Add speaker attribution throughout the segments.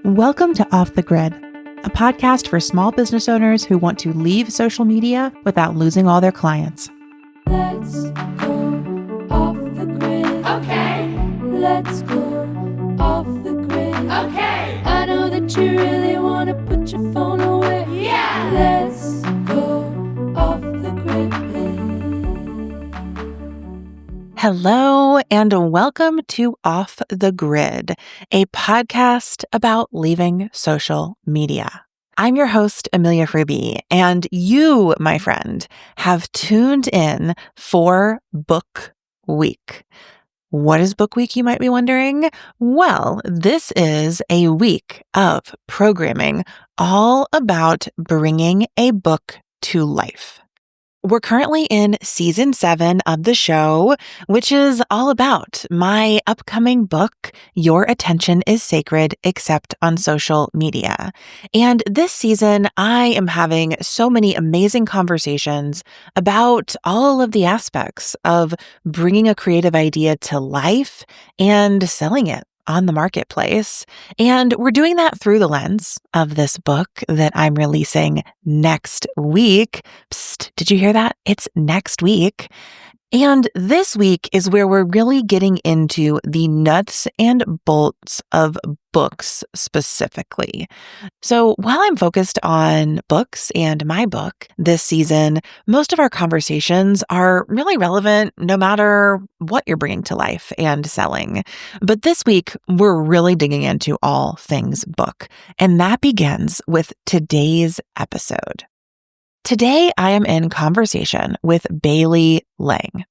Speaker 1: Welcome to Off the Grid, a podcast for small business owners who want to leave social media without losing all their clients.
Speaker 2: Let's go off the grid. Okay. Let's go off the grid. Okay. I know that you really want to put your phone away. Yeah. Let's go off the grid.
Speaker 1: Hello, and welcome to Off the Grid, a podcast about leaving social media. I'm your host, Amelia Fruby, and you, my friend, have tuned in for Book Week. What is Book Week, you might be wondering? Well, this is a week of programming all about bringing a book to life. We're currently in season 7 of the show, which is all about my upcoming book, Your Attention is Sacred, Except on Social Media. And this season, I am having so many amazing conversations about all of the aspects of bringing a creative idea to life and selling it on the marketplace. And we're doing that through the lens of this book that I'm releasing next week. Psst, did you hear that? It's next week. And this week is where we're really getting into the nuts and bolts of books specifically. So while I'm focused on books and my book this season, most of our conversations are really relevant no matter what you're bringing to life and selling. But this week, we're really digging into all things book. And that begins with today's episode. Today, I am in conversation with Bailey Lang.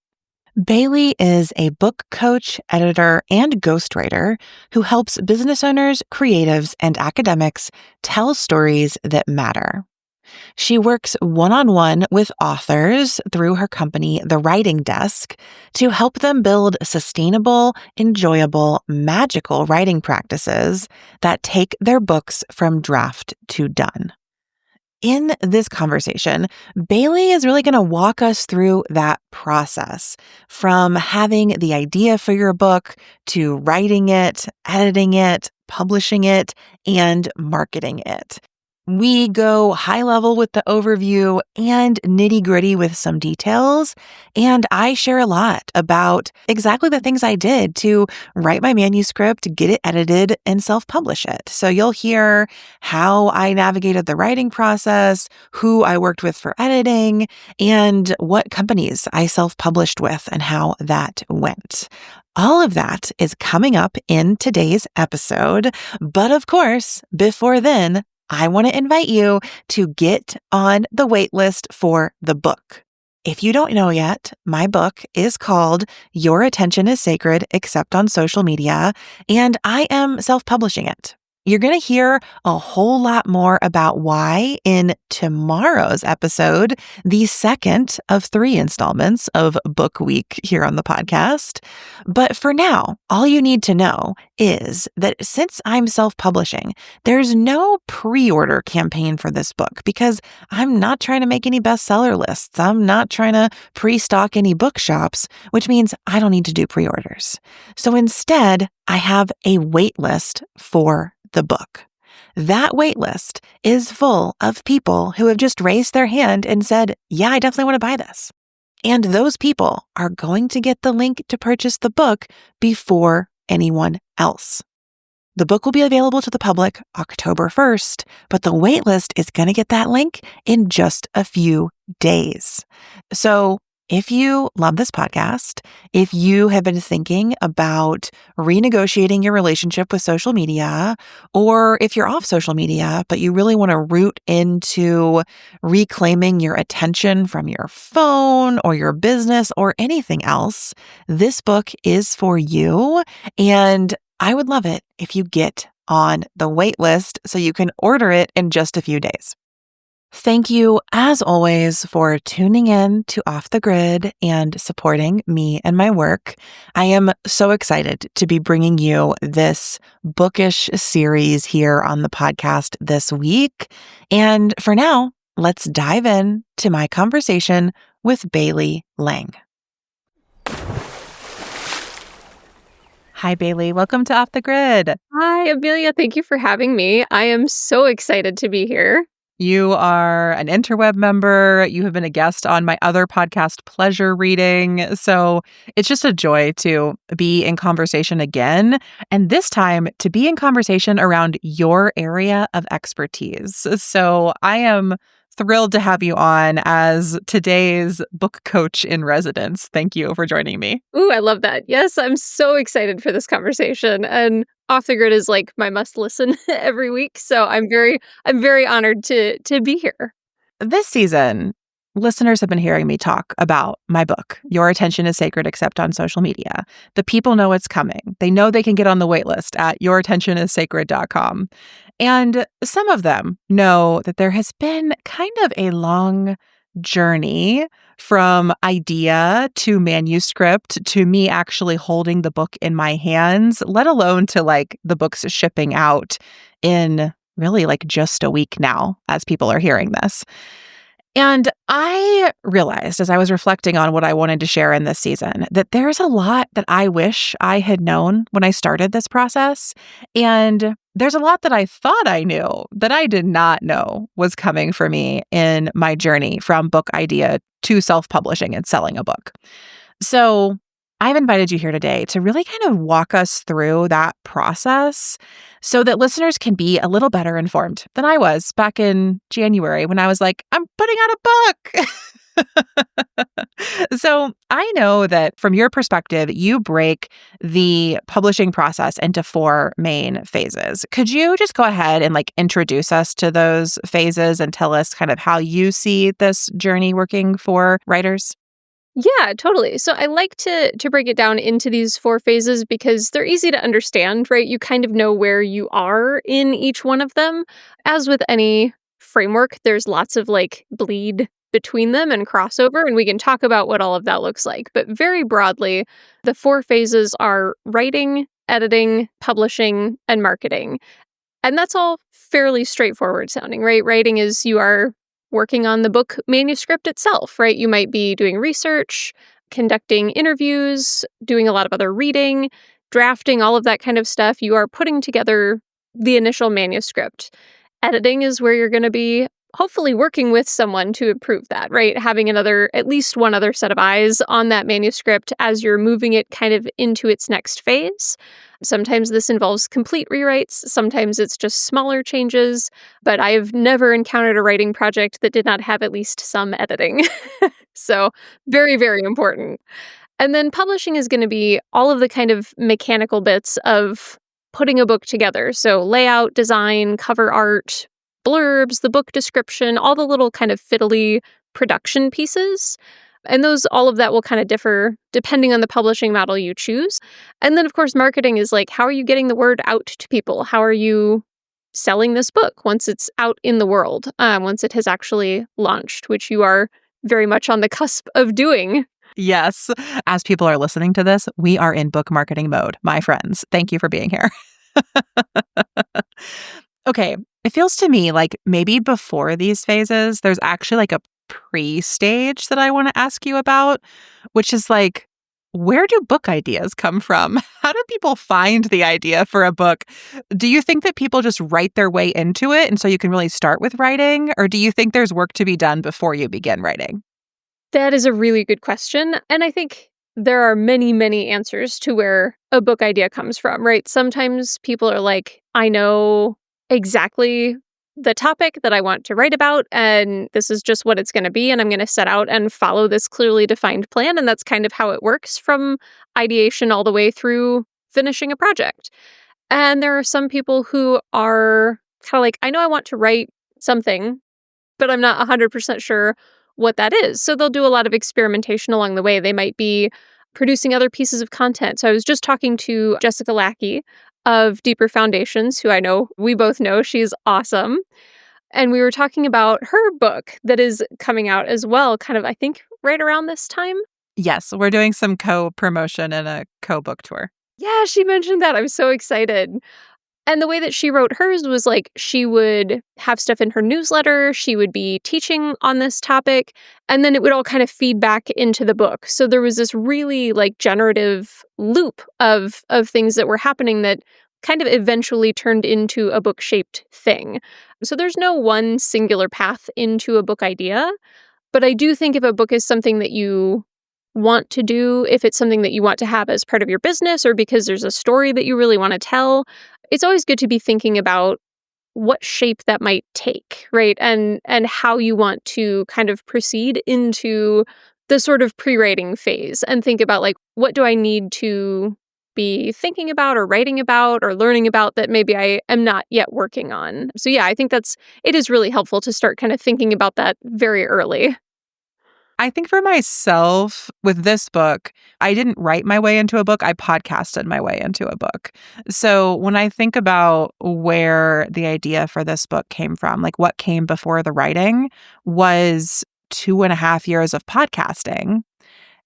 Speaker 1: Bailey is a book coach, editor, and ghostwriter who helps business owners, creatives, and academics tell stories that matter. She works one-on-one with authors through her company, The Writing Desk, to help them build sustainable, enjoyable, magical writing practices that take their books from draft to done. In this conversation, Bailey is really going to walk us through that process from having the idea for your book to writing it, editing it, publishing it, and marketing it. We go high level with the overview and nitty gritty with some details. And I share a lot about exactly the things I did to write my manuscript, get it edited, and self-publish it. So you'll hear how I navigated the writing process, who I worked with for editing, and what companies I self-published with and how that went. All of that is coming up in today's episode. But of course, before then, I want to invite you to get on the wait list for the book. If you don't know yet, my book is called Your Attention is Sacred, Except on Social Media, and I am self-publishing it. You're going to hear a whole lot more about why in tomorrow's episode, the second of 3 installments of Book Week here on the podcast. But for now, all you need to know is that since I'm self-publishing, there's no pre-order campaign for this book because I'm not trying to make any bestseller lists. I'm not trying to pre-stock any bookshops, which means I don't need to do pre-orders. So instead, I have a wait list for the book. That wait list is full of people who have just raised their hand and said, yeah, I definitely want to buy this. And those people are going to get the link to purchase the book before anyone else. The book will be available to the public October 1st, but the wait list is going to get that link in just a few days. So if you love this podcast, if you have been thinking about renegotiating your relationship with social media, or if you're off social media, but you really want to root into reclaiming your attention from your phone or your business or anything else, this book is for you. And I would love it if you get on the wait list so you can order it in just a few days. Thank you, as always, for tuning in to Off the Grid and supporting me and my work. I am so excited to be bringing you this bookish series here on the podcast this week. And for now, let's dive in to my conversation with Bailey Lang. Hi, Bailey. Welcome to Off the Grid.
Speaker 3: Hi, Amelia. Thank you for having me. I am so excited to be here.
Speaker 1: You are an interweb member. You have been a guest on my other podcast, Pleasure Reading. So it's just a joy to be in conversation again. And this time to be in conversation around your area of expertise. So I am thrilled to have you on as today's book coach in residence. Thank you for joining me.
Speaker 3: Ooh, I love that. Yes, I'm so excited for this conversation. And Off the Grid is like my must listen every week. So I'm very honored to be here.
Speaker 1: This season, listeners have been hearing me talk about my book, Your Attention is Sacred Except on Social Media. The people know it's coming. They know they can get on the wait list at yourattentionissacred.com. And some of them know that there has been kind of a long journey from idea to manuscript to me actually holding the book in my hands, let alone to like the book's shipping out in really like just a week now as people are hearing this. And I realized as I was reflecting on what I wanted to share in this season that there's a lot that I wish I had known when I started this process. And there's a lot that I thought I knew that I did not know was coming for me in my journey from book idea to self-publishing and selling a book. So I've invited you here today to really kind of walk us through that process so that listeners can be a little better informed than I was back in January when I was like, I'm putting out a book. So I know that from your perspective, you break the publishing process into 4 main phases. Could you just go ahead and like introduce us to those phases and tell us kind of how you see this journey working for writers?
Speaker 3: Yeah, totally. So I like to break it down into these 4 phases because they're easy to understand, right? You kind of know where you are in each one of them. As with any framework, there's lots of like bleed between them and crossover, and we can talk about what all of that looks like. But very broadly, the 4 phases are writing, editing, publishing, and marketing. And that's all fairly straightforward sounding, right? Writing is you are working on the book manuscript itself, right? You might be doing research, conducting interviews, doing a lot of other reading, drafting, all of that kind of stuff. You are putting together the initial manuscript. Editing is where you're going to be hopefully working with someone to improve that, right? Having at least one other set of eyes on that manuscript as you're moving it kind of into its next phase. Sometimes this involves complete rewrites. Sometimes it's just smaller changes, but I've never encountered a writing project that did not have at least some editing. So very, very important. And then publishing is going to be all of the kind of mechanical bits of putting a book together. So layout, design, cover art, blurbs, the book description, all the little kind of fiddly production pieces. And all of that will kind of differ depending on the publishing model you choose. And then, of course, marketing is like, how are you getting the word out to people? How are you selling this book once it's out in the world, once it has actually launched, which you are very much on the cusp of doing.
Speaker 1: Yes. As people are listening to this, we are in book marketing mode, my friends. Thank you for being here. Okay. It feels to me like maybe before these phases, there's actually like a pre-stage that I want to ask you about, which is like, where do book ideas come from? How do people find the idea for a book? Do you think that people just write their way into it and so you can really start with writing? Or do you think there's work to be done before you begin writing?
Speaker 3: That is a really good question. And I think there are many, many answers to where a book idea comes from, right? Sometimes people are like, I know exactly the topic that I want to write about, and this is just what it's going to be, and I'm going to set out and follow this clearly defined plan, and that's kind of how it works from ideation all the way through finishing a project. And there are some people who are kind of like, I know I want to write something, but I'm not 100% sure what that is. So they'll do a lot of experimentation along the way. They might be producing other pieces of content. So I was just talking to Jessica Lackey of Deeper Foundations, who I know we both know. She's awesome. And we were talking about her book that is coming out as well, kind of, I think, right around this time.
Speaker 1: Yes, we're doing some co-promotion and a co-book tour.
Speaker 3: Yeah, she mentioned that. I'm so excited. And the way that she wrote hers was like she would have stuff in her newsletter, she would be teaching on this topic, and then it would all kind of feed back into the book. So there was this really like generative loop of things that were happening that kind of eventually turned into a book-shaped thing. So there's no one singular path into a book idea, but I do think if a book is something that you want to do, if it's something that you want to have as part of your business or because there's a story that you really want to tell, it's always good to be thinking about what shape that might take, right? And how you want to kind of proceed into the sort of pre-writing phase and think about like, what do I need to be thinking about or writing about or learning about that maybe I am not yet working on. So yeah, I think it is really helpful to start kind of thinking about that very early.
Speaker 1: I think for myself, with this book, I didn't write my way into a book. I podcasted my way into a book. So when I think about where the idea for this book came from, like what came before the writing was 2.5 years of podcasting.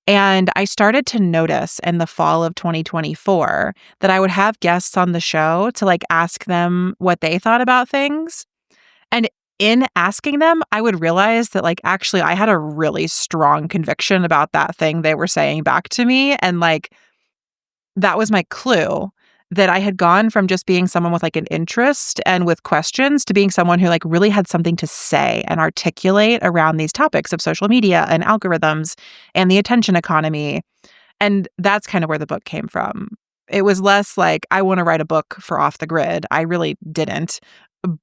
Speaker 1: And I started to notice in the fall of 2024 that I would have guests on the show to like ask them what they thought about things. And in asking them, I would realize that, like, actually, I had a really strong conviction about that thing they were saying back to me. And, like, that was my clue that I had gone from just being someone with, like, an interest and with questions to being someone who, like, really had something to say and articulate around these topics of social media and algorithms and the attention economy. And that's kind of where the book came from. It was less like, I want to write a book for Off the Grid. I really didn't.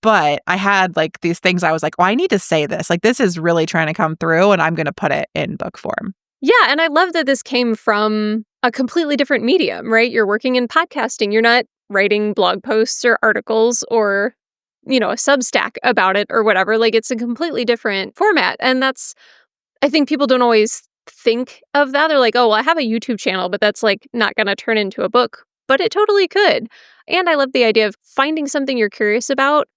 Speaker 1: But I had like these things I was like, oh, I need to say this. Like, this is really trying to come through and I'm going to put it in book form.
Speaker 3: Yeah, and I love that this came from a completely different medium, right? You're working in podcasting. You're not writing blog posts or articles or, a Substack about it or whatever. Like, it's a completely different format. And I think people don't always think of that. They're like, oh, well, I have a YouTube channel, but that's like not going to turn into a book. But it totally could. And I love the idea of finding something you're curious about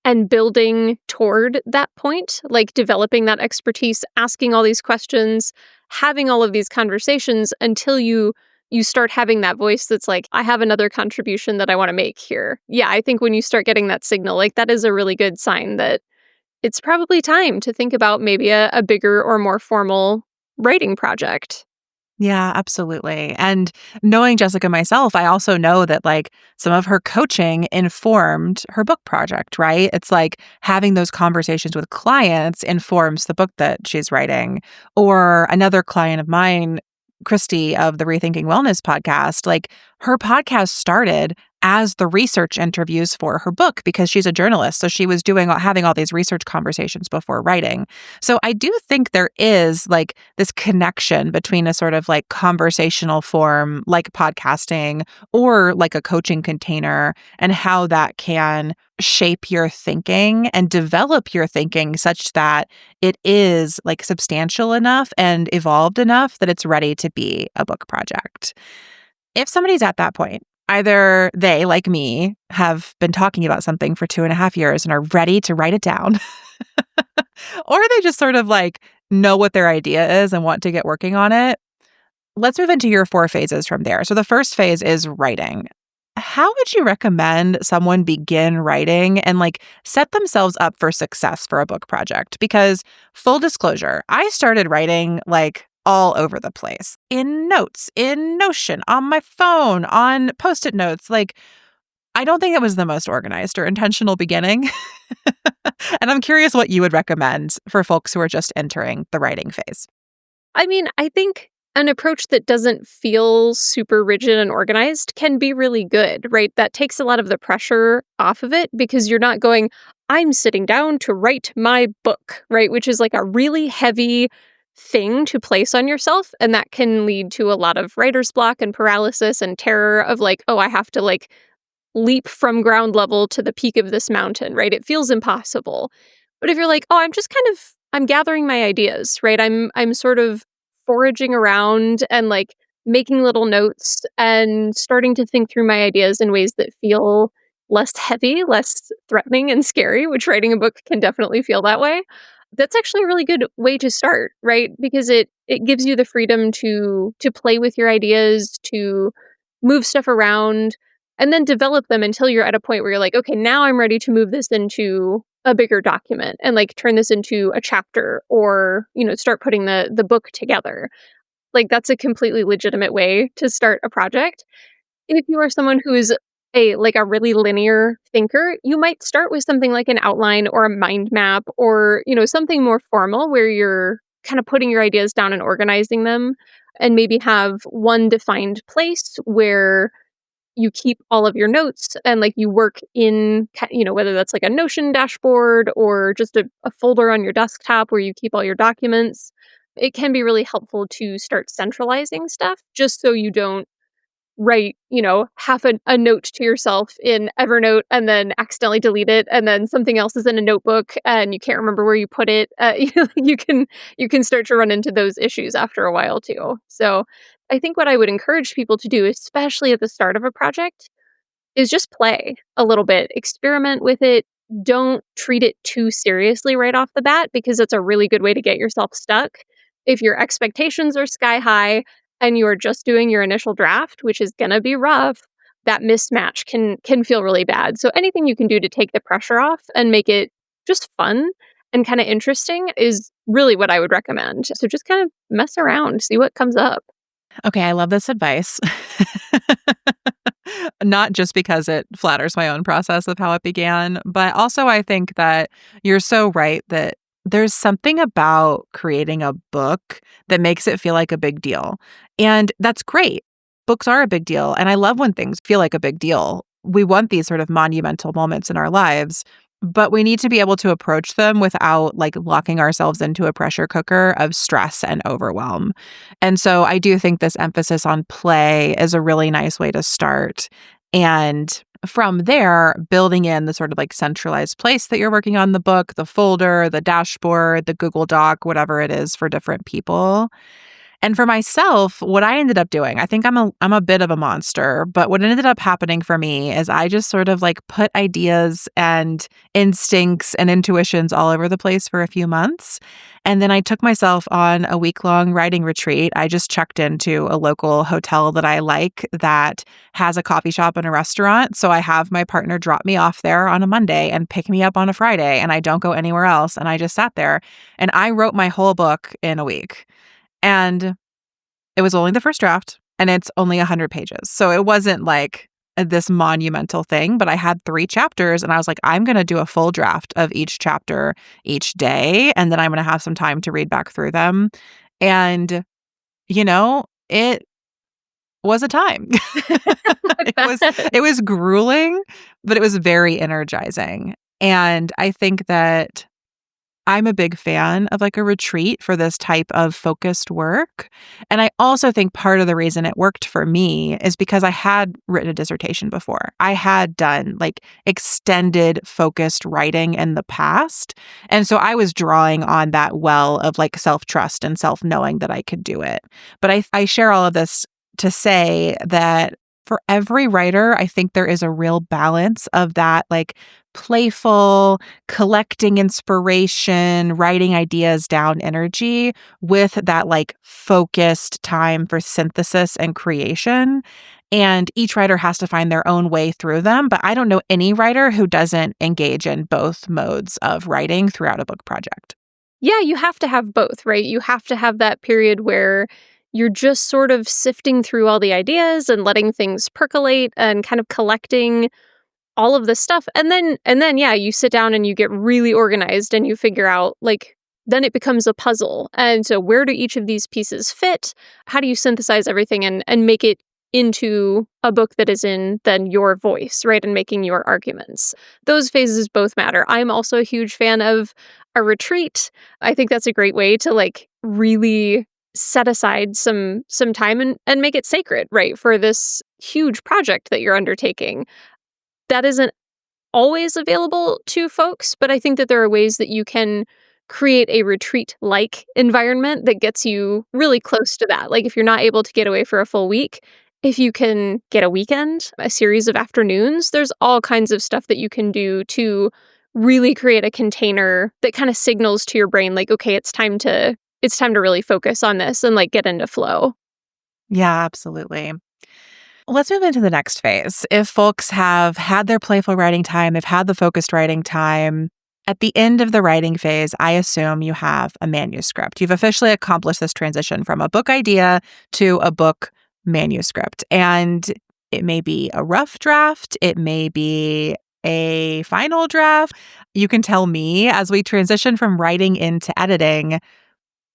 Speaker 3: and building toward that point, like developing that expertise, asking all these questions, having all of these conversations until you start having that voice that's like, I have another contribution that I want to make here. Yeah, I think when you start getting that signal, like that is a really good sign that it's probably time to think about maybe a bigger or more formal writing project.
Speaker 1: Yeah, absolutely. And knowing Jessica myself, I also know that like some of her coaching informed her book project, right? It's like having those conversations with clients informs the book that she's writing. Or another client of mine, Christy of the Rethinking Wellness podcast, like her podcast started as the research interviews for her book because she's a journalist. So she was having all these research conversations before writing. So I do think there is like this connection between a sort of like conversational form like podcasting or like a coaching container and how that can shape your thinking and develop your thinking such that it is like substantial enough and evolved enough that it's ready to be a book project. If somebody's at that point, either they, like me, have been talking about something for 2.5 years and are ready to write it down, or they just sort of like know what their idea is and want to get working on it. Let's move into your 4 phases from there. So the first phase is writing. How would you recommend someone begin writing and like set themselves up for success for a book project? Because full disclosure, I started writing like all over the place in notes, in Notion, on my phone, on Post-it notes. Like, I don't think it was the most organized or intentional beginning. And I'm curious what you would recommend for folks who are just entering the writing phase.
Speaker 3: I mean, I think an approach that doesn't feel super rigid and organized can be really good, right? That takes a lot of the pressure off of it because you're not going, I'm sitting down to write my book, right? Which is like a really heavy thing to place on yourself. And that can lead to a lot of writer's block and paralysis and terror of like, oh, I have to like leap from ground level to the peak of this mountain, right? It feels impossible. But if you're like, oh, I'm gathering my ideas, right? I'm sort of foraging around and like making little notes and starting to think through my ideas in ways that feel less heavy, less threatening and scary, which writing a book can definitely feel that way. That's actually a really good way to start, right? Because it gives you the freedom to play with your ideas, to move stuff around. and then develop them until you're at a point where you're like, okay, now I'm ready to move this into a bigger document and like turn this into a chapter or, start putting the book together. Like that's a completely legitimate way to start a project. If you are someone who is a really linear thinker, you might start with something like an outline or a mind map or, something more formal where you're kind of putting your ideas down and organizing them and maybe have one defined place where you keep all of your notes and like you work in, whether that's like a Notion dashboard or just a folder on your desktop where you keep all your documents. It can be really helpful to start centralizing stuff just so you don't write, half a note to yourself in Evernote and then accidentally delete it, and then something else is in a notebook and you can't remember where you put it. You can start to run into those issues after a while too. So I think what I would encourage people to do, especially at the start of a project, is just play a little bit, experiment with it. Don't treat it too seriously right off the bat because it's a really good way to get yourself stuck. If your expectations are sky high and you're just doing your initial draft, which is going to be rough, that mismatch can feel really bad. So anything you can do to take the pressure off and make it just fun and kind of interesting is really what I would recommend. So just kind of mess around, see what comes up.
Speaker 1: Okay, I love this advice. Not just because it flatters my own process of how it began, but also I think that you're so right that there's something about creating a book that makes it feel like a big deal. And that's great. Books are a big deal. And I love when things feel like a big deal. We want these sort of monumental moments in our lives, but we need to be able to approach them without like locking ourselves into a pressure cooker of stress and overwhelm. And so I do think this emphasis on play is a really nice way to start. And from there, building in the sort of like centralized place that you're working on the book, the folder, the dashboard, the Google Doc, whatever it is for different people. And for myself, what I ended up doing, I think I'm a bit of a monster, but what ended up happening for me is I just sort of like put ideas and instincts and intuitions all over the place for a few months. And then I took myself on a week-long writing retreat. I just checked into a local hotel that I like that has a coffee shop and a restaurant. So I have my partner drop me off there on a Monday and pick me up on a Friday, and I don't go anywhere else. And I just sat there and I wrote my whole book in a week. And it was only the first draft, and it's only 100 pages. So it wasn't like this monumental thing, but I had 3 chapters, and I was like, I'm going to do a full draft of each chapter each day, and then I'm going to have some time to read back through them. And, it was a time. It was grueling, but it was very energizing. And I think that I'm a big fan of like a retreat for this type of focused work. And I also think part of the reason it worked for me is because I had written a dissertation before. I had done like extended focused writing in the past. And so I was drawing on that well of like self-trust and self-knowing that I could do it. But I share all of this to say that for every writer, I think there is a real balance of that like playful, collecting inspiration, writing ideas down energy with that like focused time for synthesis and creation. And each writer has to find their own way through them. But I don't know any writer who doesn't engage in both modes of writing throughout a book project.
Speaker 3: Yeah, you have to have both, right? You have to have that period where you're just sort of sifting through all the ideas and letting things percolate and kind of collecting all of this stuff. And then yeah, you sit down and you get really organized and you figure out like then it becomes a puzzle. And so where do each of these pieces fit? How do you synthesize everything and make it into a book that is in then your voice, right? And making your arguments. Those phases both matter. I'm also a huge fan of a retreat. I think that's a great way to like really set aside some time and make it sacred, right? For this huge project that you're undertaking. That isn't always available to folks, but I think that there are ways that you can create a retreat-like environment that gets you really close to that. Like if you're not able to get away for a full week, if you can get a weekend, a series of afternoons, there's all kinds of stuff that you can do to really create a container that kind of signals to your brain like, okay, it's time to really focus on this and like get into flow.
Speaker 1: Yeah, absolutely. Let's move into the next phase. If folks have had their playful writing time, they've had the focused writing time, at the end of the writing phase, I assume you have a manuscript. You've officially accomplished this transition from a book idea to a book manuscript. And it may be a rough draft, it may be a final draft. You can tell me as we transition from writing into editing,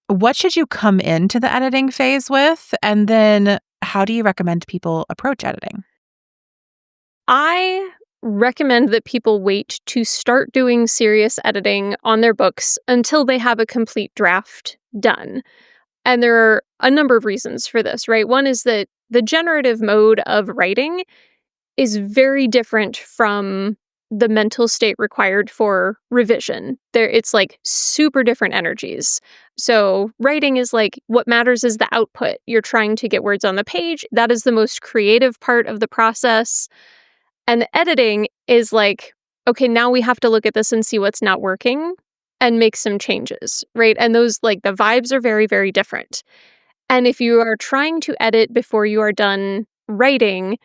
Speaker 1: what should you come into the editing phase with? And then how do you recommend people approach editing?
Speaker 3: I recommend that people wait to start doing serious editing on their books until they have a complete draft done. And there are a number of reasons for this, right? One is that the generative mode of writing is very different from the mental state required for revision. It's like super different energies. So writing is like what matters is the output. You're trying to get words on the page. That is the most creative part of the process. And editing is like, okay, now we have to look at this and see what's not working and make some changes, right? And those, like, the vibes are very, very different. And if you are trying to edit before you are done writing,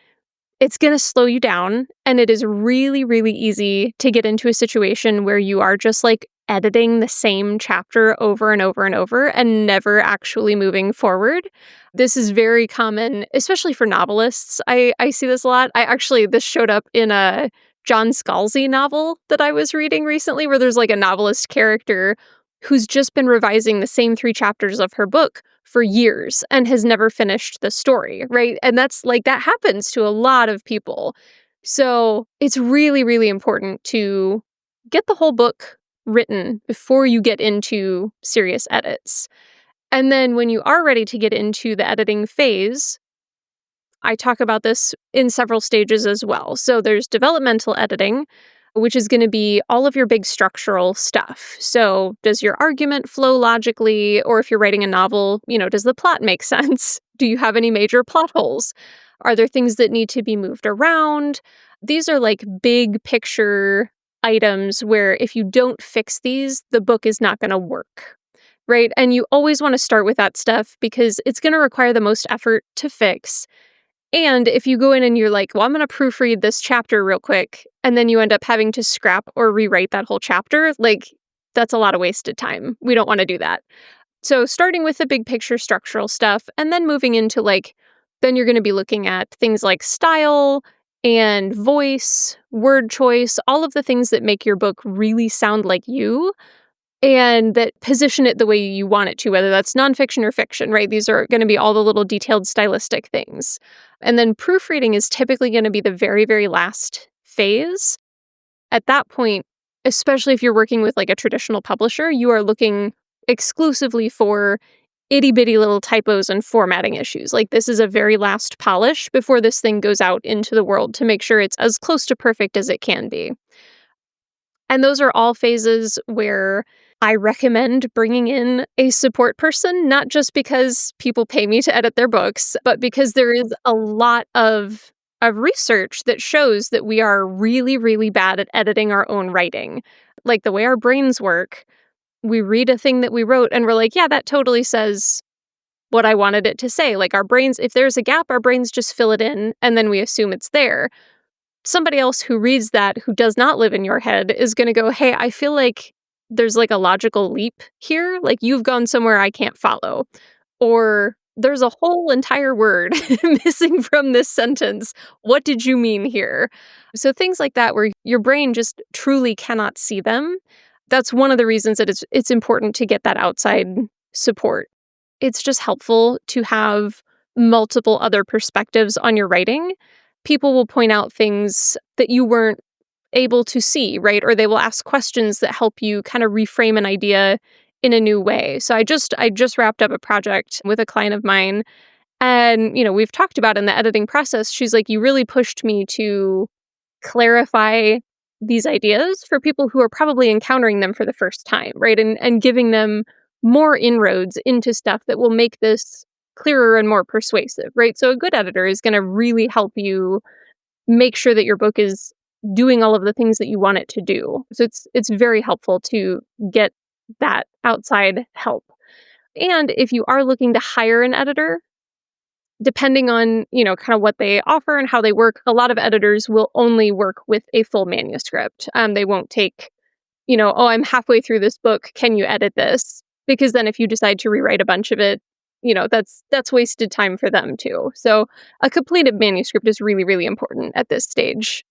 Speaker 3: it's going to slow you down. And it is really, really easy to get into a situation where you are just like editing the same chapter over and over and over and never actually moving forward. This is very common, especially for novelists. I see this a lot. This showed up in a John Scalzi novel that I was reading recently, where there's like a novelist character who's just been revising the same 3 chapters of her book for years and has never finished the story, right? And that's like, that happens to a lot of people. So it's really, really important to get the whole book written before you get into serious edits. And then when you are ready to get into the editing phase, I talk about this in several stages as well. So there's developmental editing, which is going to be all of your big structural stuff. So does your argument flow logically? Or if you're writing a novel, does the plot make sense? Do you have any major plot holes? Are there things that need to be moved around? These are like big picture items where if you don't fix these, the book is not going to work, right? And you always want to start with that stuff because it's going to require the most effort to fix. And if you go in and you're like, well, I'm going to proofread this chapter real quick, and then you end up having to scrap or rewrite that whole chapter, like, that's a lot of wasted time. We don't want to do that. So starting with the big picture structural stuff, and then moving into then you're going to be looking at things like style and voice, word choice, all of the things that make your book really sound like you and that position it the way you want it to, whether that's nonfiction or fiction, right? These are going to be all the little detailed stylistic things. And then proofreading is typically going to be the very, very last phase. At that point, especially if you're working with like a traditional publisher, you are looking exclusively for itty bitty little typos and formatting issues. Like, this is a very last polish before this thing goes out into the world to make sure it's as close to perfect as it can be. And those are all phases where I recommend bringing in a support person, not just because people pay me to edit their books, but because there is a lot of research that shows that we are really, really bad at editing our own writing. Like, the way our brains work, we read a thing that we wrote and we're like, yeah, that totally says what I wanted it to say. Like, our brains, if there's a gap, our brains just fill it in and then we assume it's there. Somebody else who reads that, who does not live in your head, is going to go, hey, I feel like there's like a logical leap here. Like, you've gone somewhere I can't follow. Or there's a whole entire word missing from this sentence. What did you mean here? So things like that, where your brain just truly cannot see them. That's one of the reasons that it's important to get that outside support. It's just helpful to have multiple other perspectives on your writing. People will point out things that you weren't able to see, right? Or they will ask questions that help you kind of reframe an idea in a new way. So I just wrapped up a project with a client of mine, and we've talked about in the editing process, she's like, you really pushed me to clarify these ideas for people who are probably encountering them for the first time, right? And giving them more inroads into stuff that will make this clearer and more persuasive, right? So a good editor is going to really help you make sure that your book is doing all of the things that you want it to do. So it's very helpful to get that outside help. And if you are looking to hire an editor, depending on, kind of what they offer and how they work, a lot of editors will only work with a full manuscript. They won't take, oh, I'm halfway through this book. Can you edit this? Because then if you decide to rewrite a bunch of it, that's wasted time for them too. So a completed manuscript is really, really important at this stage.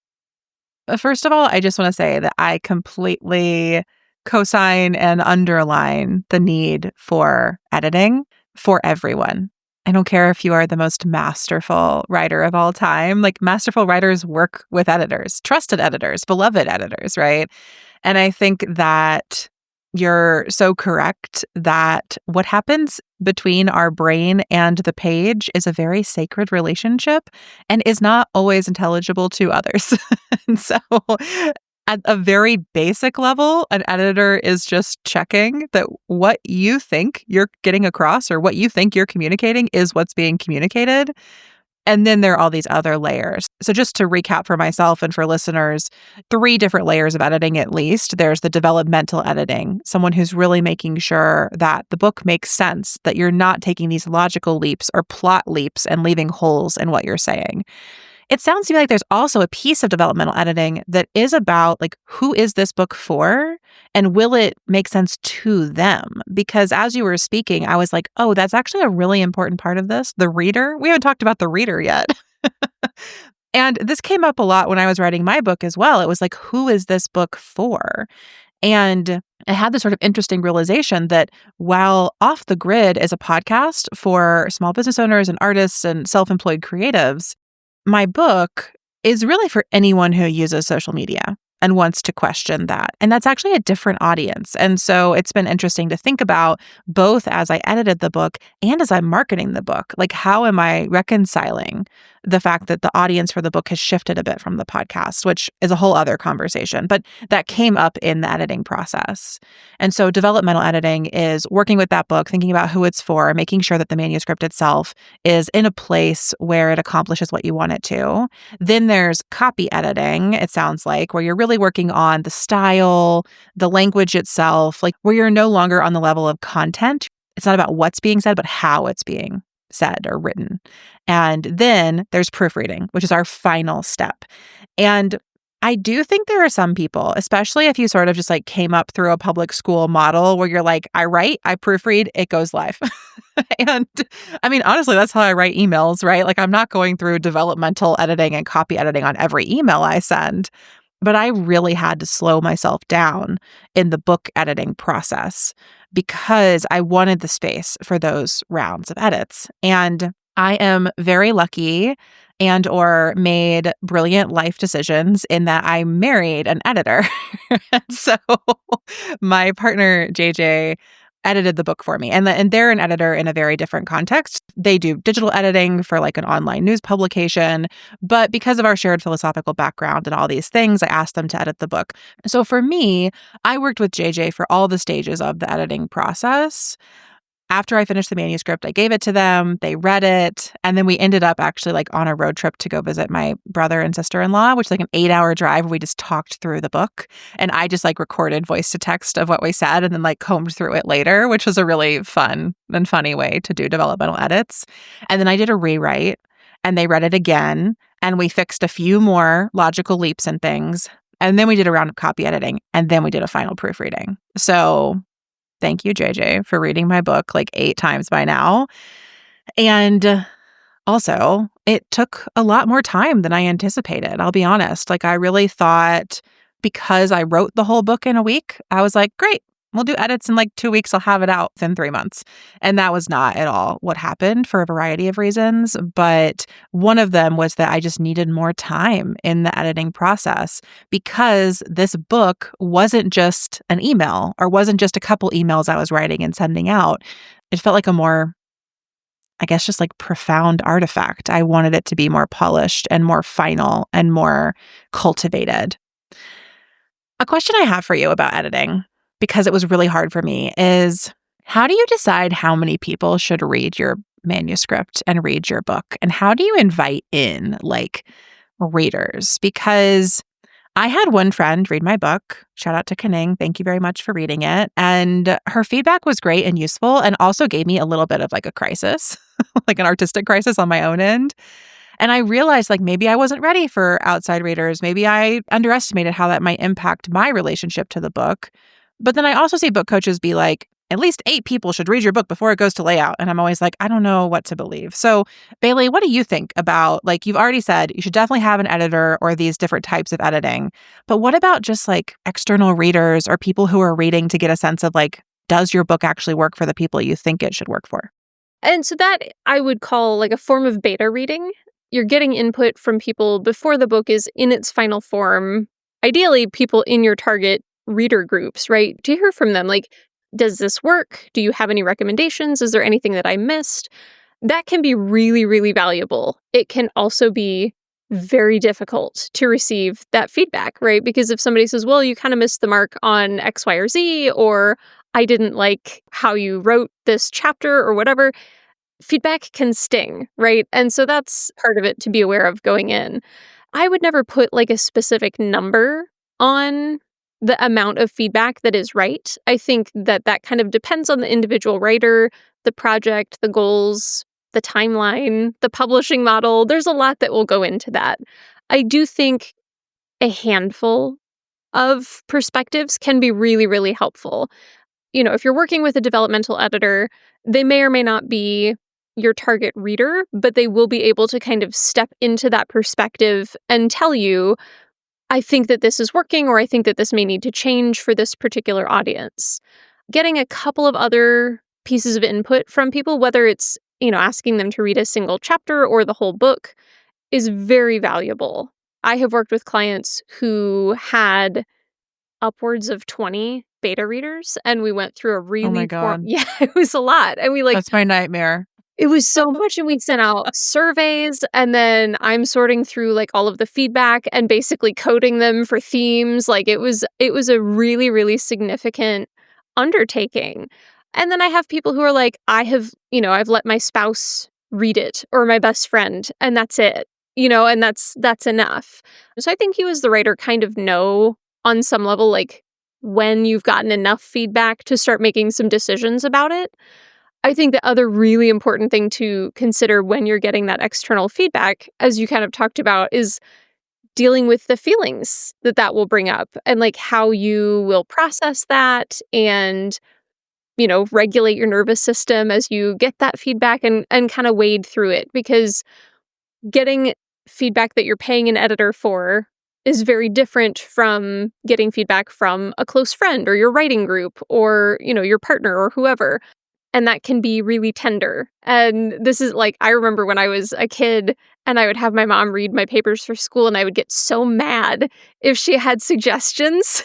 Speaker 1: First of all, I just want to say that I completely co-sign and underline the need for editing for everyone. I don't care if you are the most masterful writer of all time. Like, masterful writers work with editors, trusted editors, beloved editors, right? And I think that you're so correct that what happens between our brain and the page is a very sacred relationship and is not always intelligible to others. And so, at a very basic level, an editor is just checking that what you think you're getting across or what you think you're communicating is what's being communicated. And then there are all these other layers. So just to recap for myself and for listeners, 3 different layers of editing at least. There's the developmental editing, someone who's really making sure that the book makes sense, that you're not taking these logical leaps or plot leaps and leaving holes in what you're saying. It sounds to me like there's also a piece of developmental editing that is about, like, who is this book for and will it make sense to them? Because as you were speaking, I was like, oh, that's actually a really important part of this. The reader. We haven't talked about the reader yet. And this came up a lot when I was writing my book as well. It was like, who is this book for? And I had this sort of interesting realization that while Off the Grid is a podcast for small business owners and artists and self-employed creatives, my book is really for anyone who uses social media and wants to question that. And that's actually a different audience. And so it's been interesting to think about both as I edited the book and as I'm marketing the book. Like, how am I reconciling the fact that the audience for the book has shifted a bit from the podcast, which is a whole other conversation, but that came up in the editing process. And so developmental editing is working with that book, thinking about who it's for, making sure that the manuscript itself is in a place where it accomplishes what you want it to. Then there's copy editing, it sounds like, where you're really working on the style, the language itself, like where you're no longer on the level of content. It's not about what's being said, but how it's being said or written. And then there's proofreading, which is our final step. And I do think there are some people, especially if you sort of just like came up through a public school model where you're like, I write, I proofread, it goes live. And I mean, honestly, that's how I write emails, right? Like, I'm not going through developmental editing and copy editing on every email I send. But I really had to slow myself down in the book editing process because I wanted the space for those rounds of edits. And I am very lucky and or made brilliant life decisions in that I married an editor. And so my partner, JJ, edited the book for me. And they're an editor in a very different context. They do digital editing for like an online news publication. But because of our shared philosophical background and all these things, I asked them to edit the book. So for me, I worked with JJ for all the stages of the editing process. After I finished the manuscript, I gave it to them, they read it, and then we ended up actually like on a road trip to go visit my brother and sister-in-law, which is like an 8-hour drive where we just talked through the book. And I just like recorded voice to text of what we said and then like combed through it later, which was a really fun and funny way to do developmental edits. And then I did a rewrite and they read it again and we fixed a few more logical leaps and things. And then we did a round of copy editing and then we did a final proofreading. So thank you, JJ, for reading my book like 8 times by now. And also, it took a lot more time than I anticipated. I'll be honest. Like, I really thought because I wrote the whole book in a week, I was like, great, we'll do edits in like 2 weeks. I'll have it out within 3 months. And that was not at all what happened for a variety of reasons. But one of them was that I just needed more time in the editing process because this book wasn't just an email or wasn't just a couple emails I was writing and sending out. It felt like a more, I guess, just like profound artifact. I wanted it to be more polished and more final and more cultivated. A question I have for you about editing, because it was really hard for me, is how do you decide how many people should read your manuscript and read your book? And how do you invite in like readers? Because I had one friend read my book. Shout out to Kaning. Thank you very much for reading it. And her feedback was great and useful and also gave me a little bit of like a crisis like an artistic crisis on my own end. And I realized like maybe I wasn't ready for outside readers. Maybe I underestimated how that might impact my relationship to the book. But then I also see book coaches be like, at least 8 people should read your book before it goes to layout. And I'm always like, I don't know what to believe. So Bailey, what do you think about, like you've already said, you should definitely have an editor or these different types of editing. But what about just like external readers or people who are reading to get a sense of like, does your book actually work for the people you think it should work for?
Speaker 3: And so that I would call like a form of beta reading. You're getting input from people before the book is in its final form. Ideally, people in your target reader groups, right? To hear from them, like, does this work? Do you have any recommendations? Is there anything that I missed? That can be really, really valuable. It can also be very difficult to receive that feedback, right? Because if somebody says, well, you kind of missed the mark on X, Y, or Z, or I didn't like how you wrote this chapter or whatever, feedback can sting, right? And so that's part of it to be aware of going in. I would never put like a specific number on the amount of feedback that is right. I think that that kind of depends on the individual writer, the project, the goals, the timeline, the publishing model. There's a lot that will go into that. I do think a handful of perspectives can be really, really helpful. You know, if you're working with a developmental editor, they may or may not be your target reader, but they will be able to kind of step into that perspective and tell you, I think that this is working, or I think that this may need to change for this particular audience. Getting a couple of other pieces of input from people, whether it's, you know, asking them to read a single chapter or the whole book, is very valuable. I have worked with clients who had upwards of 20 beta readers, and we went through a really
Speaker 1: Oh my God.
Speaker 3: yeah, it was a lot. And we like
Speaker 1: That's my nightmare.
Speaker 3: it was so much, and we sent out surveys, and then I'm sorting through like all of the feedback and basically coding them for themes. Like it was a really, really significant undertaking. And then I have people who are like, I've let my spouse read it or my best friend, and that's it. And that's enough. So I think you as the writer kind of know on some level like when you've gotten enough feedback to start making some decisions about it. I think the other really important thing to consider when you're getting that external feedback, as you kind of talked about, is dealing with the feelings that that will bring up and like how you will process that and, regulate your nervous system as you get that feedback and kind of wade through it. Because getting feedback that you're paying an editor for is very different from getting feedback from a close friend or your writing group or, your partner or whoever. And that can be really tender. And this is like, I remember when I was a kid and I would have my mom read my papers for school and I would get so mad if she had suggestions.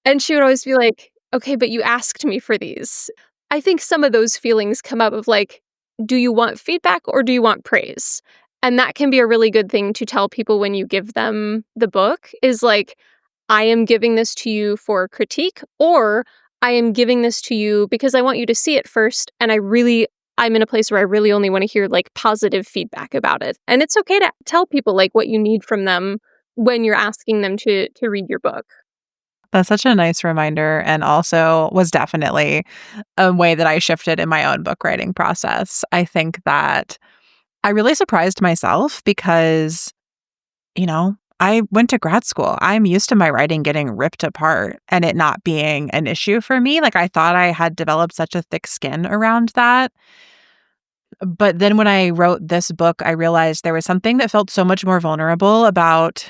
Speaker 3: And she would always be like, okay, but you asked me for these. I think some of those feelings come up of like, do you want feedback or do you want praise? And that can be a really good thing to tell people when you give them the book is like, I am giving this to you for critique, or I am giving this to you because I want you to see it first. And I'm in a place where I really only want to hear like positive feedback about it. And it's okay to tell people like what you need from them when you're asking them to read your book.
Speaker 1: That's such a nice reminder, and also was definitely a way that I shifted in my own book writing process. I think that I really surprised myself because, I went to grad school. I'm used to my writing getting ripped apart and it not being an issue for me. Like I thought I had developed such a thick skin around that. But then when I wrote this book, I realized there was something that felt so much more vulnerable about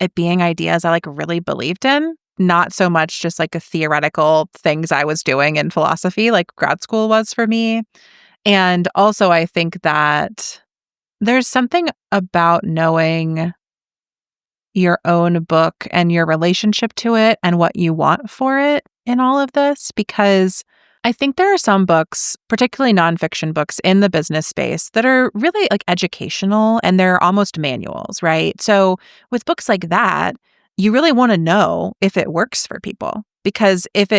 Speaker 1: it being ideas I like really believed in, not so much just like a theoretical things I was doing in philosophy like grad school was for me. And also I think that there's something about knowing your own book and your relationship to it and what you want for it in all of this, because I think there are some books, particularly nonfiction books in the business space, that are really like educational and they're almost manuals, right? So with books like that, you really want to know if it works for people, because if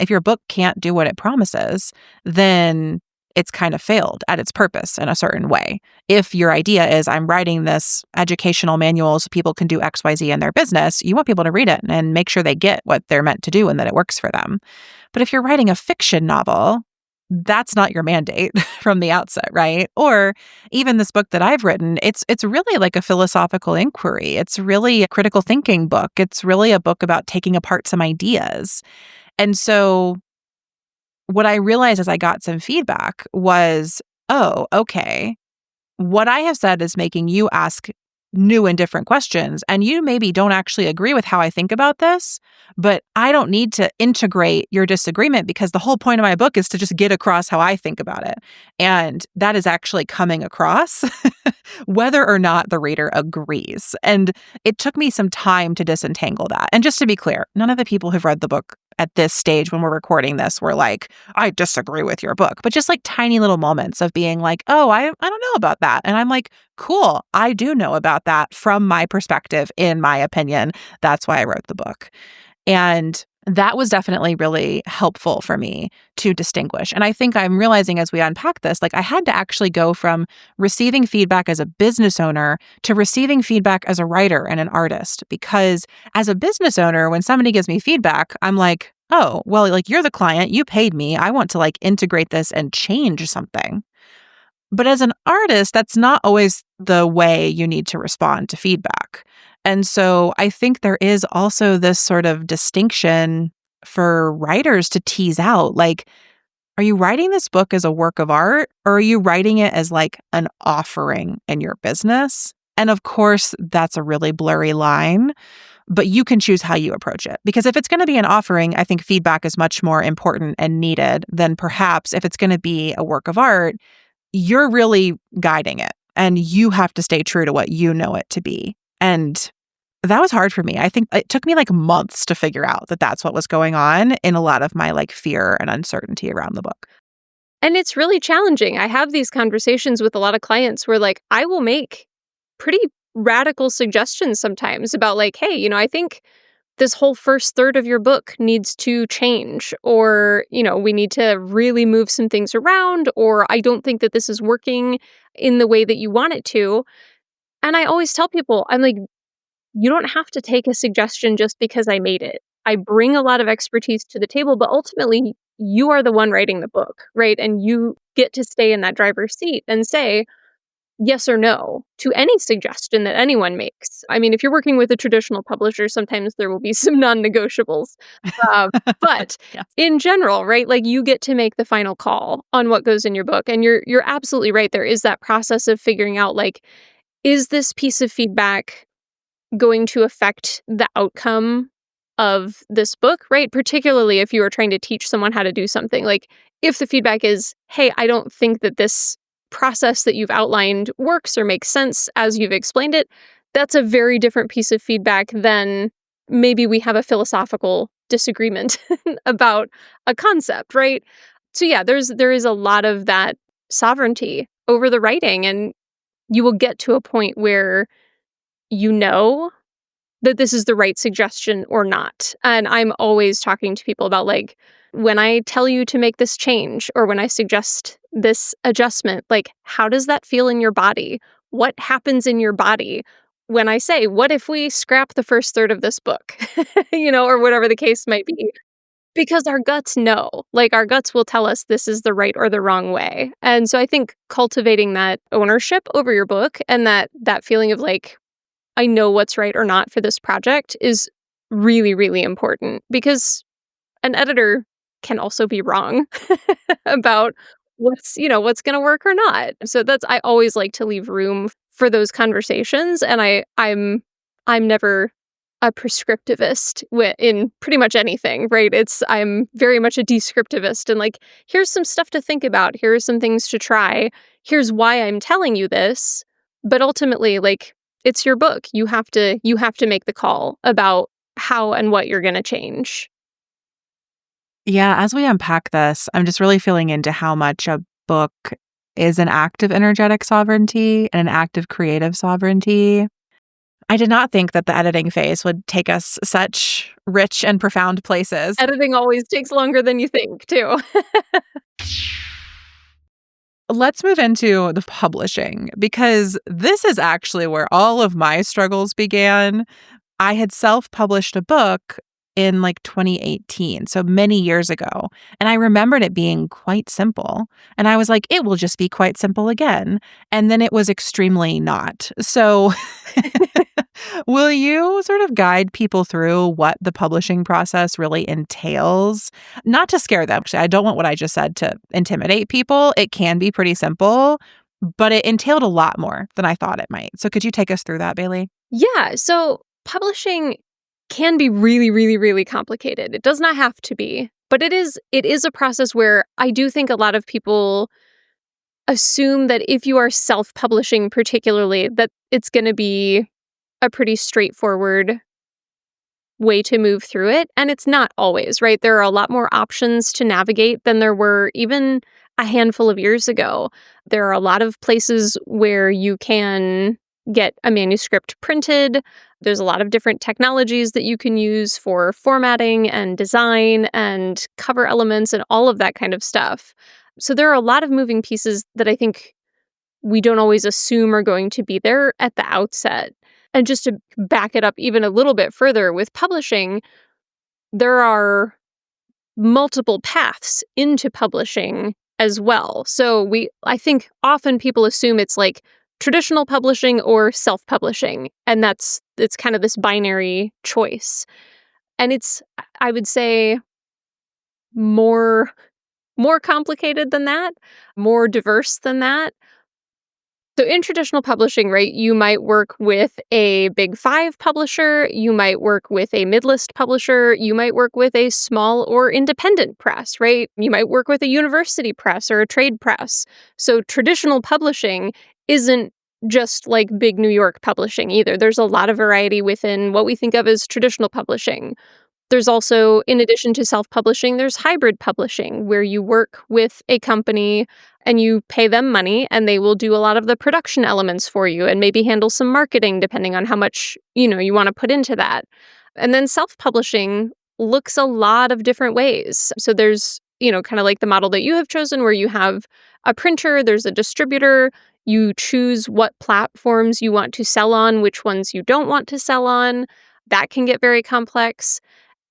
Speaker 1: your book can't do what it promises, then it's kind of failed at its purpose in a certain way. If your idea is I'm writing this educational manual so people can do X, Y, Z in their business, you want people to read it and make sure they get what they're meant to do and that it works for them. But if you're writing a fiction novel, that's not your mandate from the outset, right? Or even this book that I've written, it's really like a philosophical inquiry. It's really a critical thinking book. It's really a book about taking apart some ideas. And so what I realized as I got some feedback was, oh, okay, what I have said is making you ask new and different questions. And you maybe don't actually agree with how I think about this, but I don't need to integrate your disagreement because the whole point of my book is to just get across how I think about it. And that is actually coming across whether or not the reader agrees. And it took me some time to disentangle that. And just to be clear, none of the people who've read the book at this stage when we're recording this were like, I disagree with your book, but just like tiny little moments of being like, oh, I don't know about that. And I'm like, cool, I do know about that from my perspective, in my opinion. That's why I wrote the book. And that was definitely really helpful for me to distinguish. And I think I'm realizing as we unpack this, like I had to actually go from receiving feedback as a business owner to receiving feedback as a writer and an artist. Because as a business owner, when somebody gives me feedback, I'm like, oh, well, like you're the client, you paid me. I want to like integrate this and change something. But as an artist, that's not always the way you need to respond to feedback. And so I think there is also this sort of distinction for writers to tease out. Like, are you writing this book as a work of art, or are you writing it as like an offering in your business? And of course, that's a really blurry line, but you can choose how you approach it. Because if it's going to be an offering, I think feedback is much more important and needed than perhaps if it's going to be a work of art. You're really guiding it and you have to stay true to what you know it to be. And that was hard for me. I think it took me like months to figure out that that's what was going on in a lot of my like fear and uncertainty around the book.
Speaker 3: And it's really challenging. I have these conversations with a lot of clients where like I will make pretty radical suggestions sometimes about like, hey, I think this whole first third of your book needs to change, or, we need to really move some things around, or I don't think that this is working in the way that you want it to. And I always tell people, I'm like, you don't have to take a suggestion just because I made it. I bring a lot of expertise to the table, but ultimately you are the one writing the book, right? And you get to stay in that driver's seat and say yes or no to any suggestion that anyone makes. I mean, if you're working with a traditional publisher, sometimes there will be some non-negotiables. But
Speaker 1: Yes.
Speaker 3: in general, right, like you get to make the final call on what goes in your book. And you're absolutely right. There is that process of figuring out, like, is this piece of feedback going to affect the outcome of this book, right? Particularly if you are trying to teach someone how to do something. Like, if the feedback is, hey, I don't think that this process that you've outlined works or makes sense as you've explained it, that's a very different piece of feedback than maybe we have a philosophical disagreement about a concept, right? So yeah, there is a lot of that sovereignty over the writing, and you will get to a point where you know that this is the right suggestion or not. And I'm always talking to people about, like, when I tell you to make this change or when I suggest this adjustment, like, how does that feel in your body? What happens in your body when I say, what if we scrap the first third of this book? Or whatever the case might be. Because our guts know, like, our guts will tell us this is the right or the wrong way. And so I think cultivating that ownership over your book and that feeling of like, I know what's right or not for this project is really, really important, because an editor can also be wrong about what's going to work or not. So I always like to leave room for those conversations, and I'm never a prescriptivist in pretty much anything, right? I'm very much a descriptivist, and like, here's some stuff to think about, here are some things to try, here's why I'm telling you this, but ultimately, like, it's your book. You have to make the call about how and what you're going to change.
Speaker 1: Yeah, as we unpack this, I'm just really feeling into how much a book is an act of energetic sovereignty and an act of creative sovereignty. I did not think that the editing phase would take us such rich and profound places.
Speaker 3: Editing always takes longer than you think, too.
Speaker 1: Let's move into the publishing, because this is actually where all of my struggles began. I had self-published a book in like 2018, so many years ago. And I remembered it being quite simple. And I was like, it will just be quite simple again. And then it was extremely not. So will you sort of guide people through what the publishing process really entails? Not to scare them. Actually, I don't want what I just said to intimidate people. It can be pretty simple, but it entailed a lot more than I thought it might. So could you take us through that, Bailey?
Speaker 3: Yeah. So publishing can be really, really, really complicated. It does not have to be, but it is a process where I do think a lot of people assume that if you are self-publishing particularly, that it's going to be a pretty straightforward way to move through it. And it's not always, right? There are a lot more options to navigate than there were even a handful of years ago. There are a lot of places where you can get a manuscript printed. There's a lot of different technologies that you can use for formatting and design and cover elements and all of that kind of stuff. So there are a lot of moving pieces that I think we don't always assume are going to be there at the outset. And just to back it up even a little bit further with publishing, there are multiple paths into publishing as well. So I think often people assume it's like traditional publishing or self-publishing, and it's kind of this binary choice. And it's, I would say, more complicated than that, more diverse than that. So in traditional publishing, right, you might work with a big five publisher, you might work with a mid-list publisher, you might work with a small or independent press, right? You might work with a university press or a trade press. So traditional publishing isn't just like big New York publishing either. There's a lot of variety within what we think of as traditional publishing. There's also, in addition to self-publishing, there's hybrid publishing, where you work with a company and you pay them money and they will do a lot of the production elements for you and maybe handle some marketing depending on how much, you want to put into that. And then self-publishing looks a lot of different ways. So there's, kind of like the model that you have chosen where you have a printer, there's a distributor, you choose what platforms you want to sell on, which ones you don't want to sell on. That can get very complex.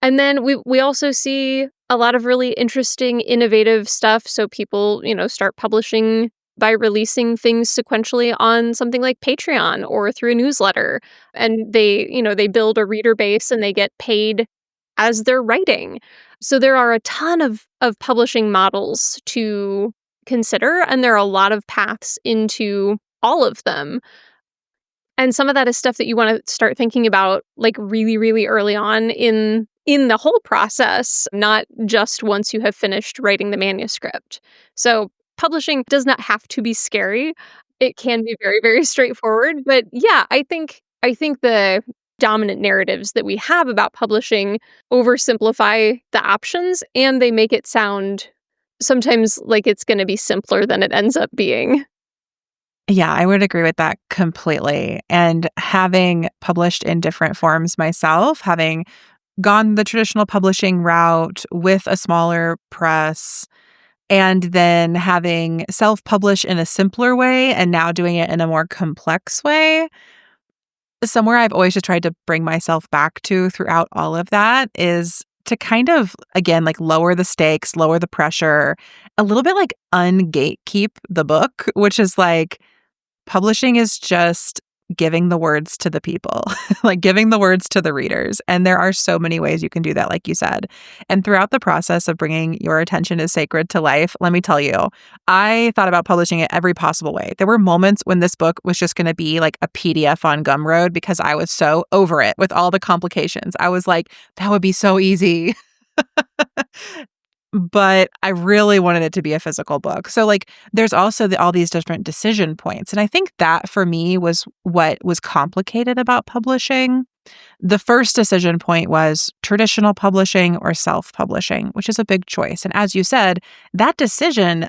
Speaker 3: And then we also see a lot of really interesting, innovative stuff. So people, start publishing by releasing things sequentially on something like Patreon or through a newsletter. And they build a reader base and they get paid as they're writing. So there are a ton of publishing models to consider, and there are a lot of paths into all of them. And some of that is stuff that you want to start thinking about like really, really early on in the whole process, not just once you have finished writing the manuscript. So publishing does not have to be scary. It can be very, very straightforward. But yeah, I think the dominant narratives that we have about publishing oversimplify the options, and they make it sound sometimes like it's going to be simpler than it ends up being.
Speaker 1: Yeah, I would agree with that completely. And having published in different forms myself, having gone the traditional publishing route with a smaller press, and then having self-published in a simpler way and now doing it in a more complex way, somewhere I've always just tried to bring myself back to throughout all of that is to kind of, again, like lower the stakes, lower the pressure, a little bit like ungatekeep the book, which is like, publishing is just giving the words to the people, like giving the words to the readers. And there are so many ways you can do that, like you said. And throughout the process of bringing Your Attention is Sacred to life, let me tell you, I thought about publishing it every possible way. There were moments when this book was just going to be like a PDF on Gumroad because I was so over it with all the complications. I was like, that would be so easy. But I really wanted it to be a physical book. So like there's also all these different decision points. And I think that for me was what was complicated about publishing. The first decision point was traditional publishing or self-publishing, which is a big choice. And as you said, that decision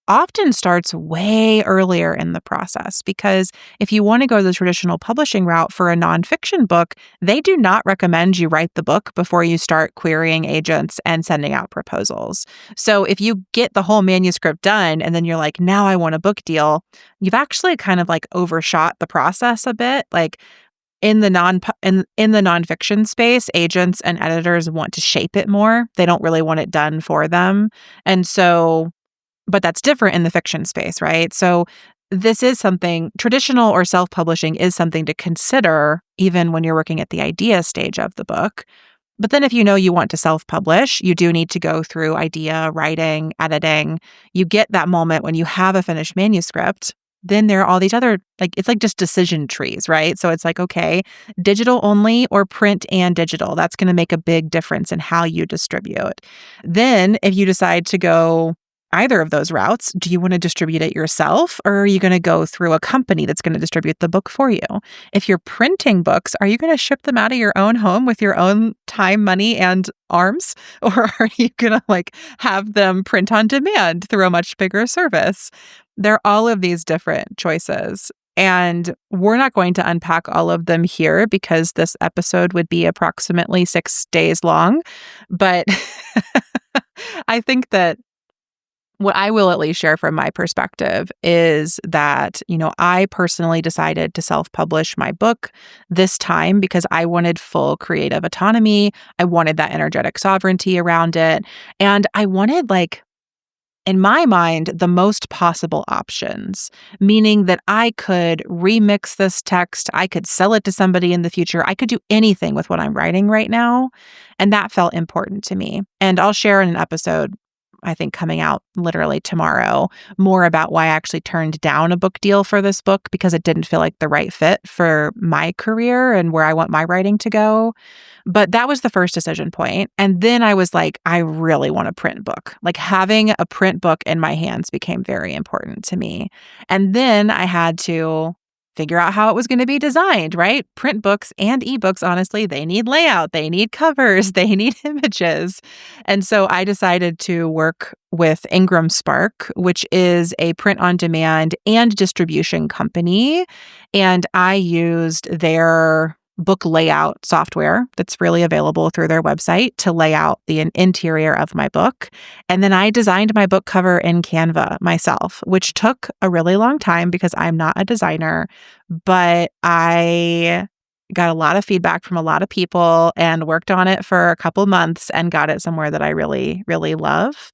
Speaker 1: often starts way earlier in the process, because if you want to go the traditional publishing route for a nonfiction book, they do not recommend you write the book before you start querying agents and sending out proposals. So if you get the whole manuscript done and then you're like, now I want a book deal, you've actually kind of like overshot the process a bit. Like in the in the nonfiction space, agents and editors want to shape it more. They don't really want it done for them. And so, but that's different in the fiction space, right? So this is something traditional, or self-publishing is something to consider even when you're working at the idea stage of the book. But then if you know you want to self-publish, you do need to go through idea, writing, editing. You get that moment when you have a finished manuscript. Then there are all these other, like, it's like just decision trees, right? So it's like, okay, digital only or print and digital. That's going to make a big difference in how you distribute. Then if you decide to go either of those routes, do you want to distribute it yourself, or are you going to go through a company that's going to distribute the book for you? If you're printing books, are you going to ship them out of your own home with your own time, money, and arms? Or are you going to like have them print on demand through a much bigger service? There are all of these different choices. And we're not going to unpack all of them here because this episode would be approximately 6 days long. But I think that what I will at least share from my perspective is that, I personally decided to self-publish my book this time because I wanted full creative autonomy. I wanted that energetic sovereignty around it. And I wanted, like, in my mind, the most possible options, meaning that I could remix this text. I could sell it to somebody in the future. I could do anything with what I'm writing right now. And that felt important to me. And I'll share in an episode, I think coming out literally tomorrow, more about why I actually turned down a book deal for this book because it didn't feel like the right fit for my career and where I want my writing to go. But that was the first decision point. And then I was like, I really want a print book. Like, having a print book in my hands became very important to me. And then I had to figure out how it was going to be designed, right? Print books and ebooks, honestly, they need layout, they need covers, they need images. And so I decided to work with Ingram Spark, which is a print on demand and distribution company. And I used their book layout software that's really available through their website to lay out the interior of my book. And then I designed my book cover in Canva myself, which took a really long time because I'm not a designer, but I got a lot of feedback from a lot of people and worked on it for a couple months and got it somewhere that I really, really love.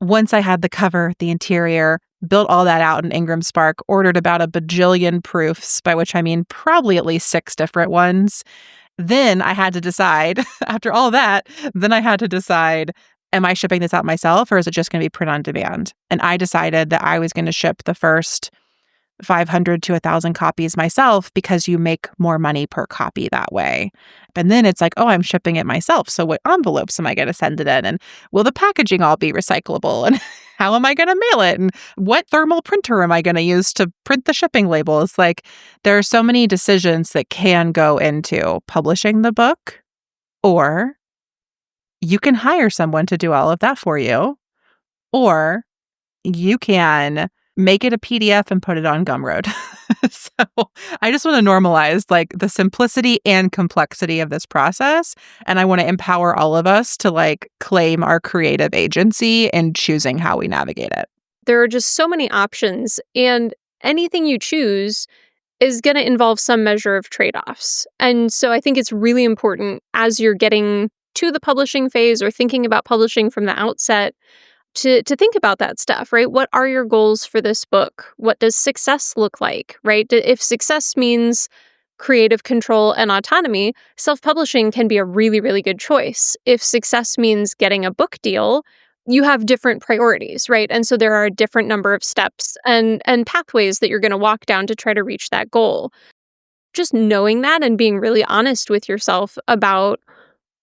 Speaker 1: Once I had the cover, the interior, built all that out in Ingram Spark, ordered about a bajillion proofs, by which I mean probably at least 6 different ones. Then I had to decide, after all that, am I shipping this out myself, or is it just going to be print on demand? And I decided that I was going to ship the first 500 to 1,000 copies myself because you make more money per copy that way. And then it's like, oh, I'm shipping it myself. So what envelopes am I going to send it in? And will the packaging all be recyclable? And how am I going to mail it? And what thermal printer am I going to use to print the shipping labels? Like, there are so many decisions that can go into publishing the book, or you can hire someone to do all of that for you, or you can make it a PDF and put it on Gumroad. So I just want to normalize like the simplicity and complexity of this process. And I want to empower all of us to like claim our creative agency in choosing how we navigate it.
Speaker 3: There are just so many options, and anything you choose is going to involve some measure of trade-offs. And so I think it's really important as you're getting to the publishing phase or thinking about publishing from the outset to think about that stuff, right? What are your goals for this book? What does success look like, right? If success means creative control and autonomy, self-publishing can be a really, really good choice. If success means getting a book deal, you have different priorities, right? And so there are a different number of steps and pathways that you're going to walk down to try to reach that goal. Just knowing that and being really honest with yourself about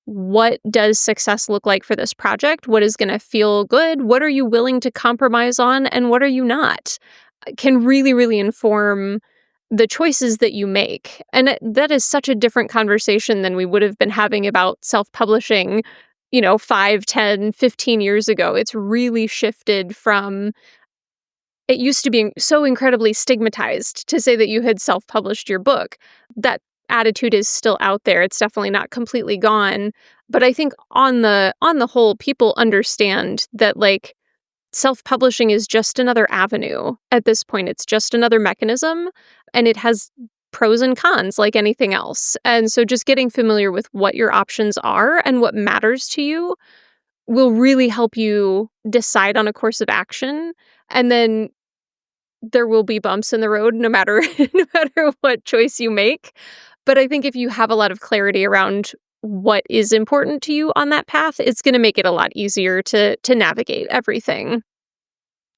Speaker 3: what does success look like for this project? What is going to feel good? What are you willing to compromise on? And what are you not? Can really, really inform the choices that you make. And that is such a different conversation than we would have been having about self-publishing, 5, 10, 15 years ago. It's really shifted from, it used to be so incredibly stigmatized to say that you had self-published your book. That attitude is still out there. It's definitely not completely gone. But I think on the whole, people understand that like self-publishing is just another avenue at this point. It's just another mechanism, and it has pros and cons like anything else. And so just getting familiar with what your options are and what matters to you will really help you decide on a course of action. And then there will be bumps in the road no matter no matter what choice you make. But I think if you have a lot of clarity around what is important to you on that path, it's going to make it a lot easier to navigate everything.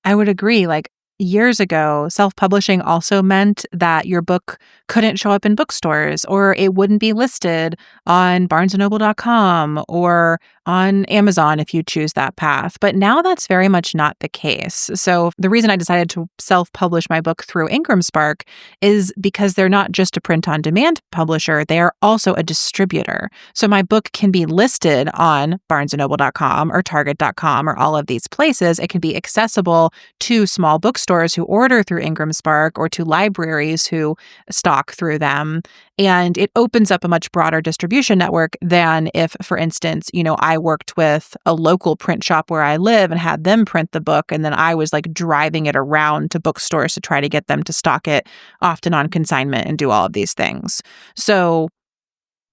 Speaker 1: I would agree. Like years ago, self-publishing also meant that your book couldn't show up in bookstores or it wouldn't be listed on barnesandnoble.com or on Amazon if you choose that path. But now that's very much not the case. So the reason I decided to self-publish my book through Spark is because they're not just a print-on-demand publisher, they are also a distributor. So my book can be listed on barnesandnoble.com or target.com or all of these places. It can be accessible to small bookstores who order through Spark or to libraries who stock through them. And it opens up a much broader distribution network than if, for instance, I worked with a local print shop where I live and had them print the book. And then I was like driving it around to bookstores to try to get them to stock it, often on consignment, and do all of these things. So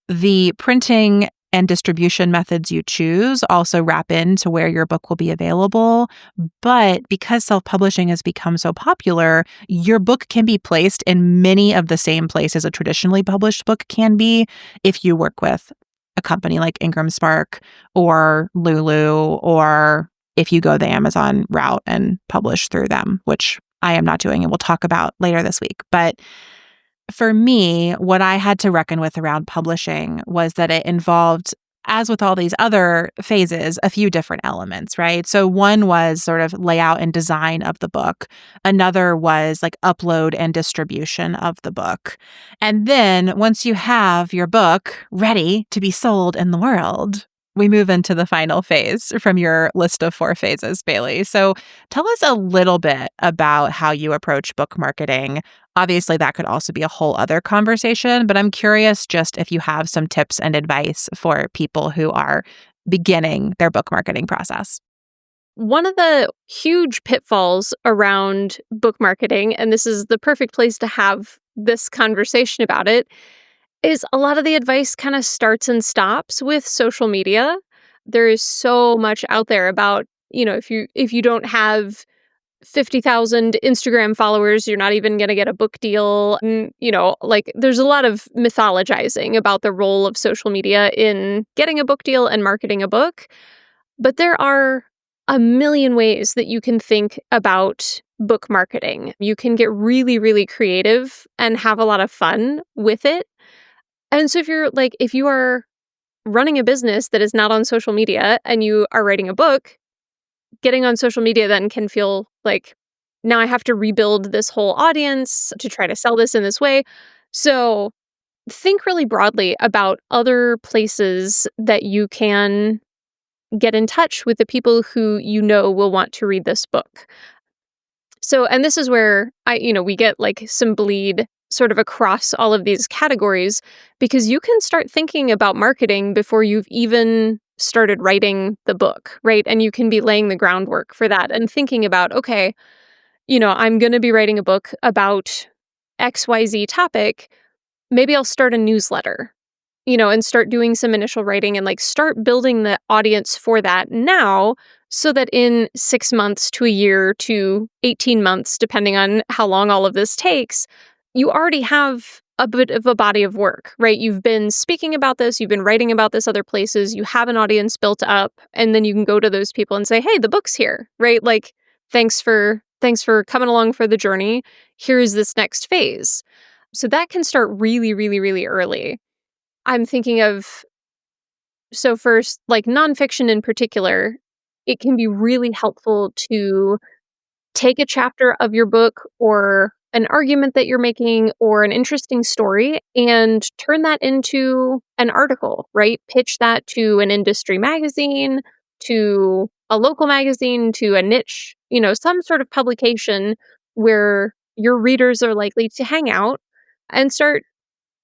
Speaker 1: the printing and distribution methods you choose also wrap into where your book will be available. But because self-publishing has become so popular, your book can be placed in many of the same places a traditionally published book can be if you work with a company like Spark or Lulu, or if you go the Amazon route and publish through them, which I am not doing and we'll talk about later this week. But for me, what I had to reckon with around publishing was that it involved, as with all these other phases, a few different elements, right? So one was sort of layout and design of the book. Another was like upload and distribution of the book. And then once you have your book ready to be sold in the world, we move into the final phase from your list of 4 phases, Bailey. So tell us a little bit about how you approach book marketing. Obviously, that could also be a whole other conversation, but I'm curious just if you have some tips and advice for people who are beginning their book marketing process.
Speaker 3: One of the huge pitfalls around book marketing, and this is the perfect place to have this conversation about it, is a lot of the advice kind of starts and stops with social media. There is so much out there about, if you don't have 50,000 Instagram followers, you're not even going to get a book deal. And, there's a lot of mythologizing about the role of social media in getting a book deal and marketing a book. But there are a million ways that you can think about book marketing. You can get really, really creative and have a lot of fun with it. And so if you are running a business that is not on social media and you are writing a book, getting on social media then can feel like, now I have to rebuild this whole audience to try to sell this in this way. So think really broadly about other places that you can get in touch with the people who will want to read this book. So, and this is where we get like some bleed sort of across all of these categories, because you can start thinking about marketing before you've even started writing the book, right? And you can be laying the groundwork for that and thinking about, okay, I'm going to be writing a book about XYZ topic. Maybe I'll start a newsletter, and start doing some initial writing and like start building the audience for that now, so that in 6 months to a year to 18 months, depending on how long all of this takes, you already have a bit of a body of work, right? You've been speaking about this, you've been writing about this other places, you have an audience built up, and then you can go to those people and say, hey, the book's here, right? Like, thanks for coming along for the journey. Here's this next phase. So that can start really, really, really early. I'm thinking of, so first, like nonfiction in particular, it can be really helpful to take a chapter of your book or an argument that you're making or an interesting story and turn that into an article, right? Pitch that to an industry magazine, to a local magazine, to a niche, some sort of publication where your readers are likely to hang out, and start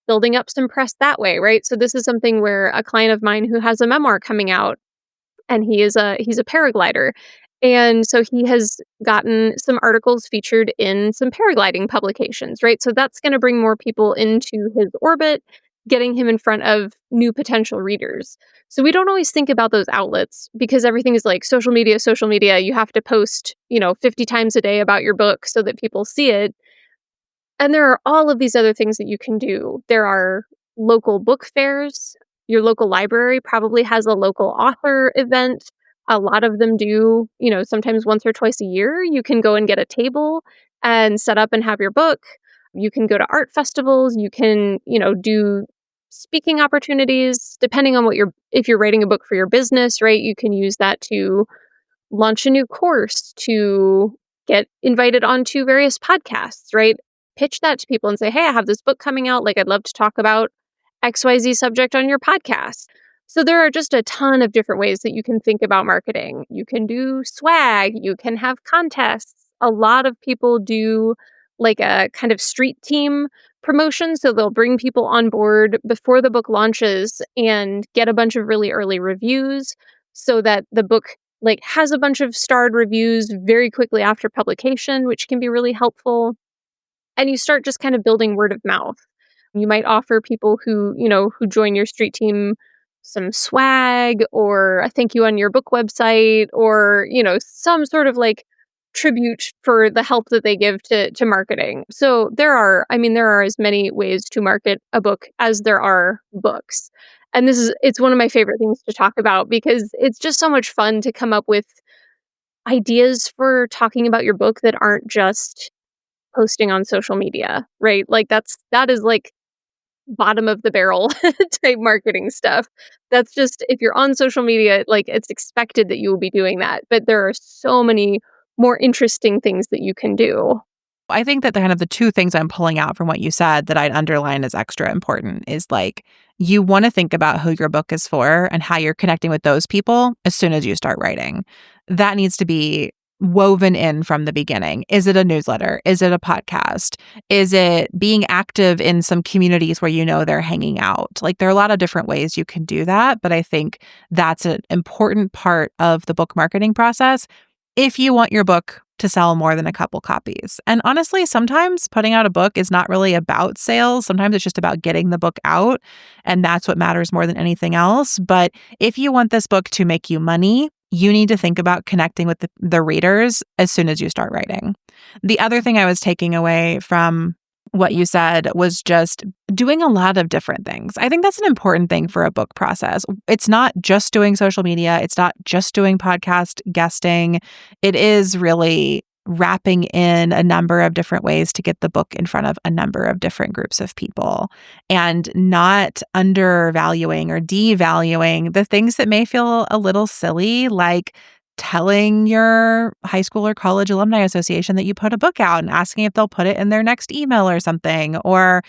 Speaker 3: building up some press that way, right? So this is something where a client of mine who has a memoir coming out, and he's a paraglider, And so he has gotten some articles featured in some paragliding publications, right? So that's going to bring more people into his orbit, getting him in front of new potential readers. So we don't always think about those outlets because everything is like social media, social media. You have to post, 50 times a day about your book so that people see it. And there are all of these other things that you can do. There are local book fairs. Your local library probably has a local author event. A lot of them do, sometimes once or twice a year. You can go and get a table and set up and have your book. You can go to art festivals. You can, do speaking opportunities depending on if you're writing a book for your business, right? You can use that to launch a new course, to get invited onto various podcasts, right? Pitch that to people and say, hey, I have this book coming out. Like, I'd love to talk about XYZ subject on your podcast. So there are just a ton of different ways that you can think about marketing. You can do swag, you can have contests. A lot of people do like a kind of street team promotion. So they'll bring people on board before the book launches and get a bunch of really early reviews so that the book has a bunch of starred reviews very quickly after publication, which can be really helpful. And you start just kind of building word of mouth. You might offer people who join your street team some swag or a thank you on your book website or, some sort of tribute for the help that they give to marketing. So there are as many ways to market a book as there are books. And it's one of my favorite things to talk about because it's just so much fun to come up with ideas for talking about your book that aren't just posting on social media, right? That is bottom of the barrel type marketing stuff. That's just if you're on social media, it's expected that you will be doing that. But there are so many more interesting things that you can do.
Speaker 1: I think that the two things I'm pulling out from what you said that I'd underline as extra important is you want to think about who your book is for and how you're connecting with those people as soon as you start writing. That needs to be woven in from the beginning. Is it a newsletter? Is it a podcast? Is it being active in some communities where they're hanging out? There are a lot of different ways you can do that, but I think that's an important part of the book marketing process if you want your book to sell more than a couple copies. And honestly, sometimes putting out a book is not really about sales. Sometimes it's just about getting the book out, and that's what matters more than anything else. But if you want this book to make you money, you need to think about connecting with the readers as soon as you start writing. The other thing I was taking away from what you said was just doing a lot of different things. I think that's an important thing for a book process. It's not just doing social media. It's not just doing podcast guesting. It is really wrapping in a number of different ways to get the book in front of a number of different groups of people and not undervaluing or devaluing the things that may feel a little silly, like telling your high school or college alumni association that you put a book out and asking if they'll put it in their next email or something. Or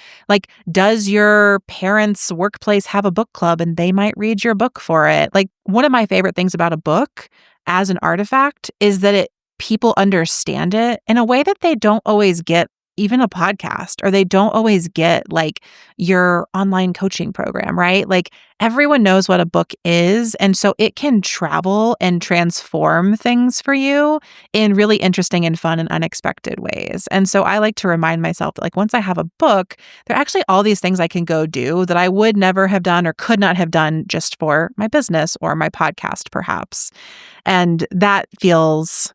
Speaker 1: does your parents' workplace have a book club and they might read your book for it? One of my favorite things about a book as an artifact is that people understand it in a way that they don't always get even a podcast, or they don't always get your online coaching program, right? Everyone knows what a book is. And so it can travel and transform things for you in really interesting and fun and unexpected ways. And so I like to remind myself that once I have a book, there are actually all these things I can go do that I would never have done or could not have done just for my business or my podcast, perhaps. And that feels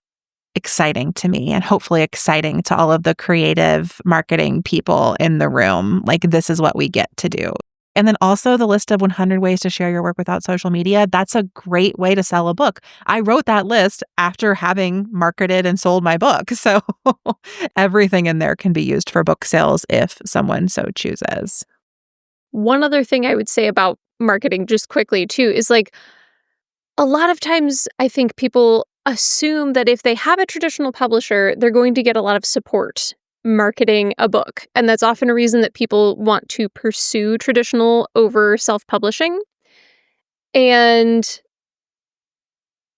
Speaker 1: exciting to me and hopefully exciting to all of the creative marketing people in the room. This is what we get to do. And then also the list of 100 ways to share your work without social media. That's a great way to sell a book. I wrote that list after having marketed and sold my book. So everything in there can be used for book sales if someone so chooses.
Speaker 3: One other thing I would say about marketing just quickly too is a lot of times I think people assume that if they have a traditional publisher, they're going to get a lot of support marketing a book. And that's often a reason that people want to pursue traditional over self-publishing. And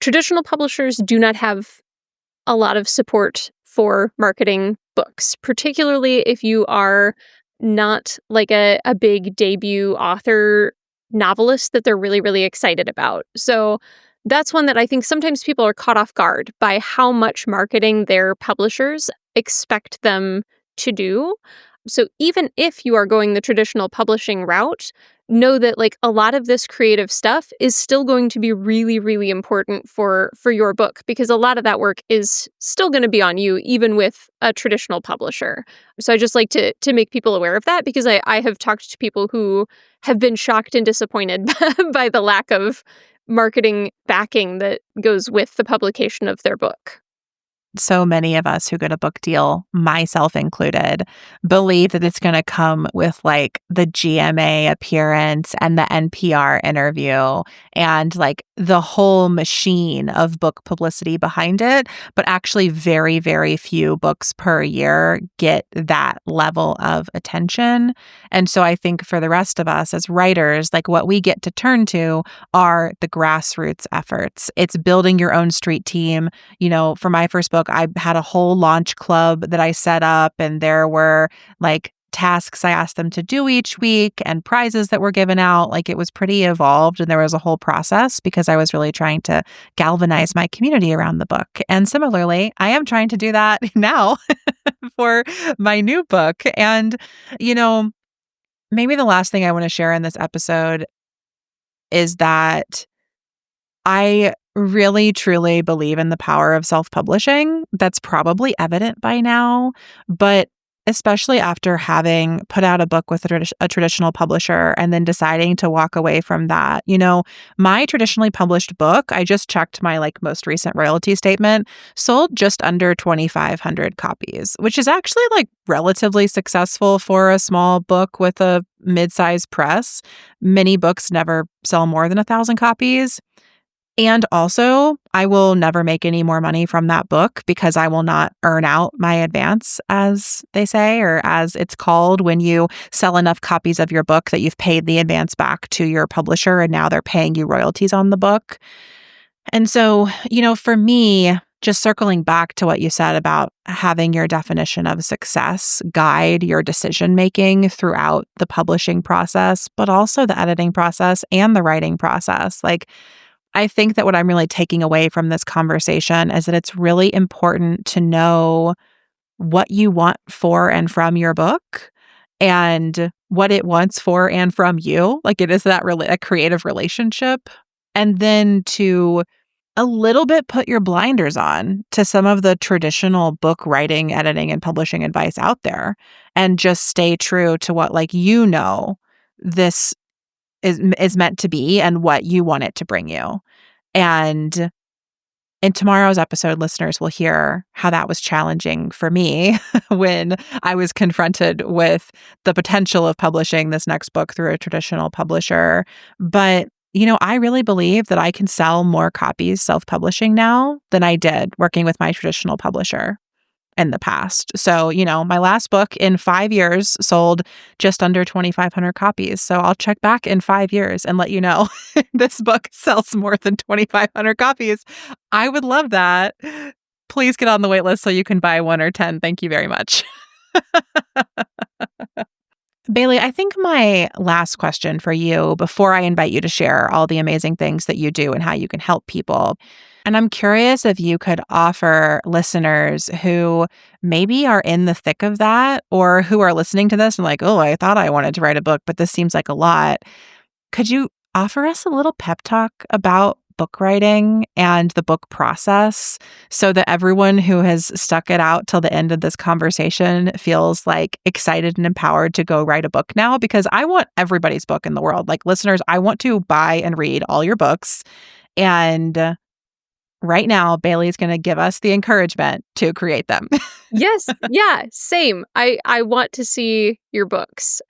Speaker 3: traditional publishers do not have a lot of support for marketing books, particularly if you are not a big debut author novelist that they're really, really excited about. So that's one that I think sometimes people are caught off guard by how much marketing their publishers expect them to do. So even if you are going the traditional publishing route, know that like a lot of this creative stuff is still going to be really, really important for your book, because a lot of that work is still going to be on you, even with a traditional publisher. So I just like to make people aware of that, because I have talked to people who have been shocked and disappointed by the lack of marketing backing that goes with the publication of their book.
Speaker 1: So many of us who get a book deal, myself included, believe that it's going to come with like the GMA appearance and the NPR interview and like the whole machine of book publicity behind it. But actually, very, very few books per year get that level of attention. And so I think for the rest of us as writers, like what we get to turn to are the grassroots efforts. It's building your own street team. For my first book, I had a whole launch club that I set up, and there were like tasks I asked them to do each week and prizes that were given out. Like it was pretty evolved, and there was a whole process because I was really trying to galvanize my community around the book. And similarly, I am trying to do that now for my new book. And, maybe the last thing I want to share in this episode is that I really, truly believe in the power of self-publishing. That's probably evident by now, but especially after having put out a book with a traditional publisher and then deciding to walk away from that. My traditionally published book, I just checked my most recent royalty statement, sold just under 2,500 copies, which is actually relatively successful for a small book with a mid-sized press. Many books never sell more than 1,000 copies. And also, I will never make any more money from that book because I will not earn out my advance, as they say, or as it's called when you sell enough copies of your book that you've paid the advance back to your publisher and now they're paying you royalties on the book. And so, for me, just circling back to what you said about having your definition of success guide your decision making throughout the publishing process, but also the editing process and the writing process. I think that what I'm really taking away from this conversation is that it's really important to know what you want for and from your book and what it wants for and from you. It is that really a creative relationship. And then to a little bit put your blinders on to some of the traditional book writing, editing, and publishing advice out there and just stay true to what this is meant to be and what you want it to bring you. And in tomorrow's episode, listeners will hear how that was challenging for me when I was confronted with the potential of publishing this next book through a traditional publisher. But, I really believe that I can sell more copies self-publishing now than I did working with my traditional publisher in the past. So, my last book in 5 years sold just under 2,500 copies. So I'll check back in 5 years and let you know this book sells more than 2,500 copies. I would love that. Please get on the wait list so you can buy 1 or 10. Thank you very much. Bailey, I think my last question for you before I invite you to share all the amazing things that you do and how you can help people. And I'm curious if you could offer listeners who maybe are in the thick of that or who are listening to this and oh, I thought I wanted to write a book, but this seems like a lot. Could you offer us a little pep talk about book writing and the book process so that everyone who has stuck it out till the end of this conversation feels excited and empowered to go write a book now? Because I want everybody's book in the world. Listeners, I want to buy and read all your books. And right now, Bailey's going to give us the encouragement to create them.
Speaker 3: Yes. Yeah. Same. I want to see your books.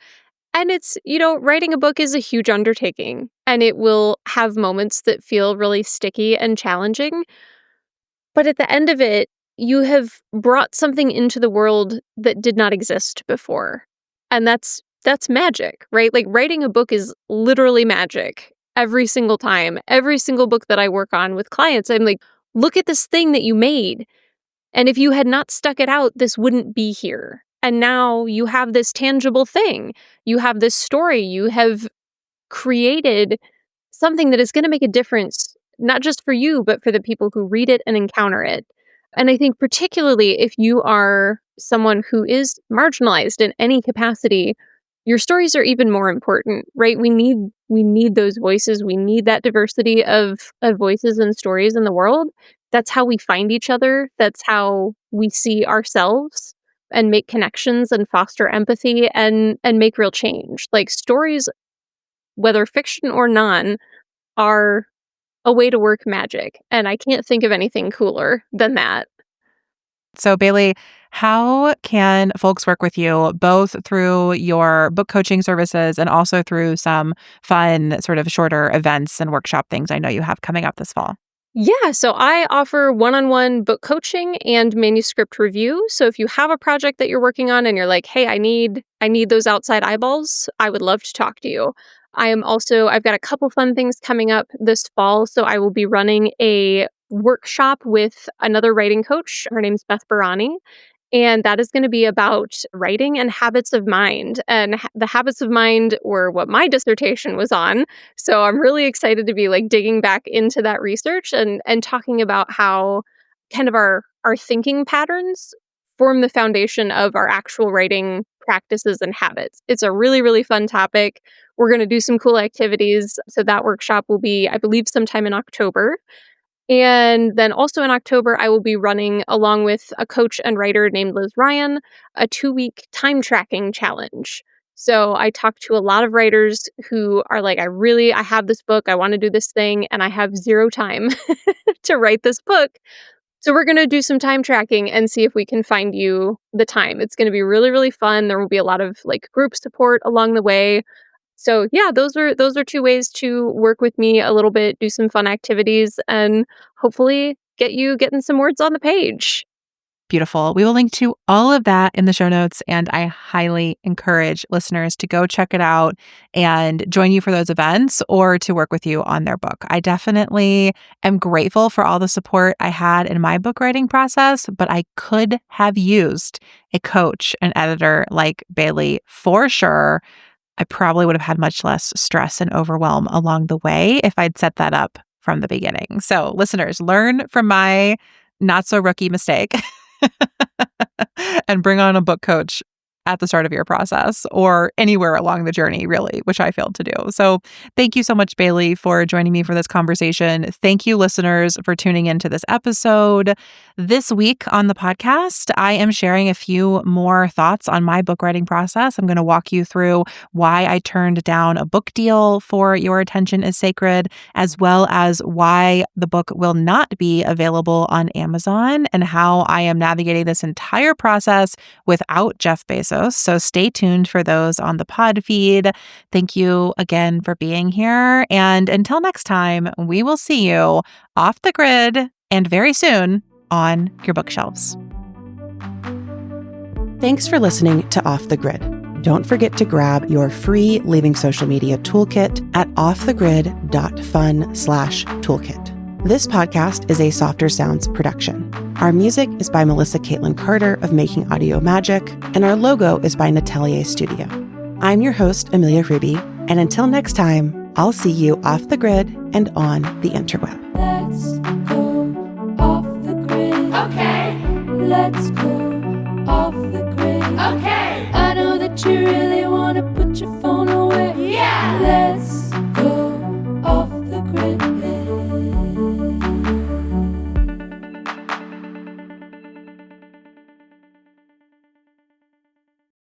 Speaker 3: And it's, writing a book is a huge undertaking, and it will have moments that feel really sticky and challenging. But at the end of it, you have brought something into the world that did not exist before. And that's magic, right? Writing a book is literally magic every single time. Every single book that I work on with clients, I'm look at this thing that you made. And if you had not stuck it out, this wouldn't be here. And now you have this tangible thing. You have this story. You have created something that is going to make a difference not just for you, but for the people who read it and encounter it. And I think particularly if you are someone who is marginalized in any capacity, your stories are even more important, right? We need those voices. We need that diversity of voices and stories in the world. That's how we find each other. That's how we see ourselves and make connections and foster empathy and make real change. Like stories, whether fiction or non, are a way to work magic. And I can't think of anything cooler than that.
Speaker 1: So, Bailey, how can folks work with you both through your book coaching services and also through some fun, sort of shorter events and workshop things I know you have coming up this fall?
Speaker 3: Yeah, so I offer one-on-one book coaching and manuscript review. So if you have a project that you're working on and you're like, "Hey, I need those outside eyeballs," I would love to talk to you. I've got a couple fun things coming up this fall. So I will be running a workshop with another writing coach. Her name's Beth Barani. And that is going to be about writing and habits of mind. And the habits of mind were what my dissertation was on. So I'm really excited to be like digging back into that research and talking about how kind of our thinking patterns form the foundation of our actual writing practices and habits. It's a really, really fun topic. We're going to do some cool activities. So that workshop will be, I believe, sometime in October. And then also in October, I will be running, along with a coach and writer named Liz Ryan, a 2-week time tracking challenge. So I talk to a lot of writers who are like, I have this book, I want to do this thing, and I have zero time to write this book. So we're going to do some time tracking and see if we can find you the time. It's going to be really, really fun. There will be a lot of like group support along the way. So yeah, those are two ways to work with me a little bit, do some fun activities, and hopefully get you getting some words on the page.
Speaker 1: Beautiful. We will link to all of that in the show notes, and I highly encourage listeners to go check it out and join you for those events or to work with you on their book. I definitely am grateful for all the support I had in my book writing process, but I could have used a coach, an editor like Bailey for sure. I probably would have had much less stress and overwhelm along the way if I'd set that up from the beginning. So, listeners, learn from my not so rookie mistake and bring on a book coach at the start of your process or anywhere along the journey, really, which I failed to do. So thank you so much, Bailey, for joining me for this conversation. Thank you, listeners, for tuning into this episode. This week on the podcast, I am sharing a few more thoughts on my book writing process. I'm going to walk you through why I turned down a book deal for Your Attention is Sacred, as well as why the book will not be available on Amazon and how I am navigating this entire process without Jeff Bezos. So stay tuned for those on the pod feed. Thank you again for being here. And until next time, we will see you off the grid and very soon on your bookshelves. Thanks for listening to Off the Grid. Don't forget to grab your free Leaving Social Media toolkit at offthegrid.fun/toolkit. This podcast is a Softer Sounds production. Our music is by Melissa Caitlin Carter of Making Audio Magic, and our logo is by Natelier Studio. I'm your host, Amelia Ruby, and until next time, I'll see you off the grid and on the interweb.
Speaker 2: Let's go off the grid. Okay. Let's go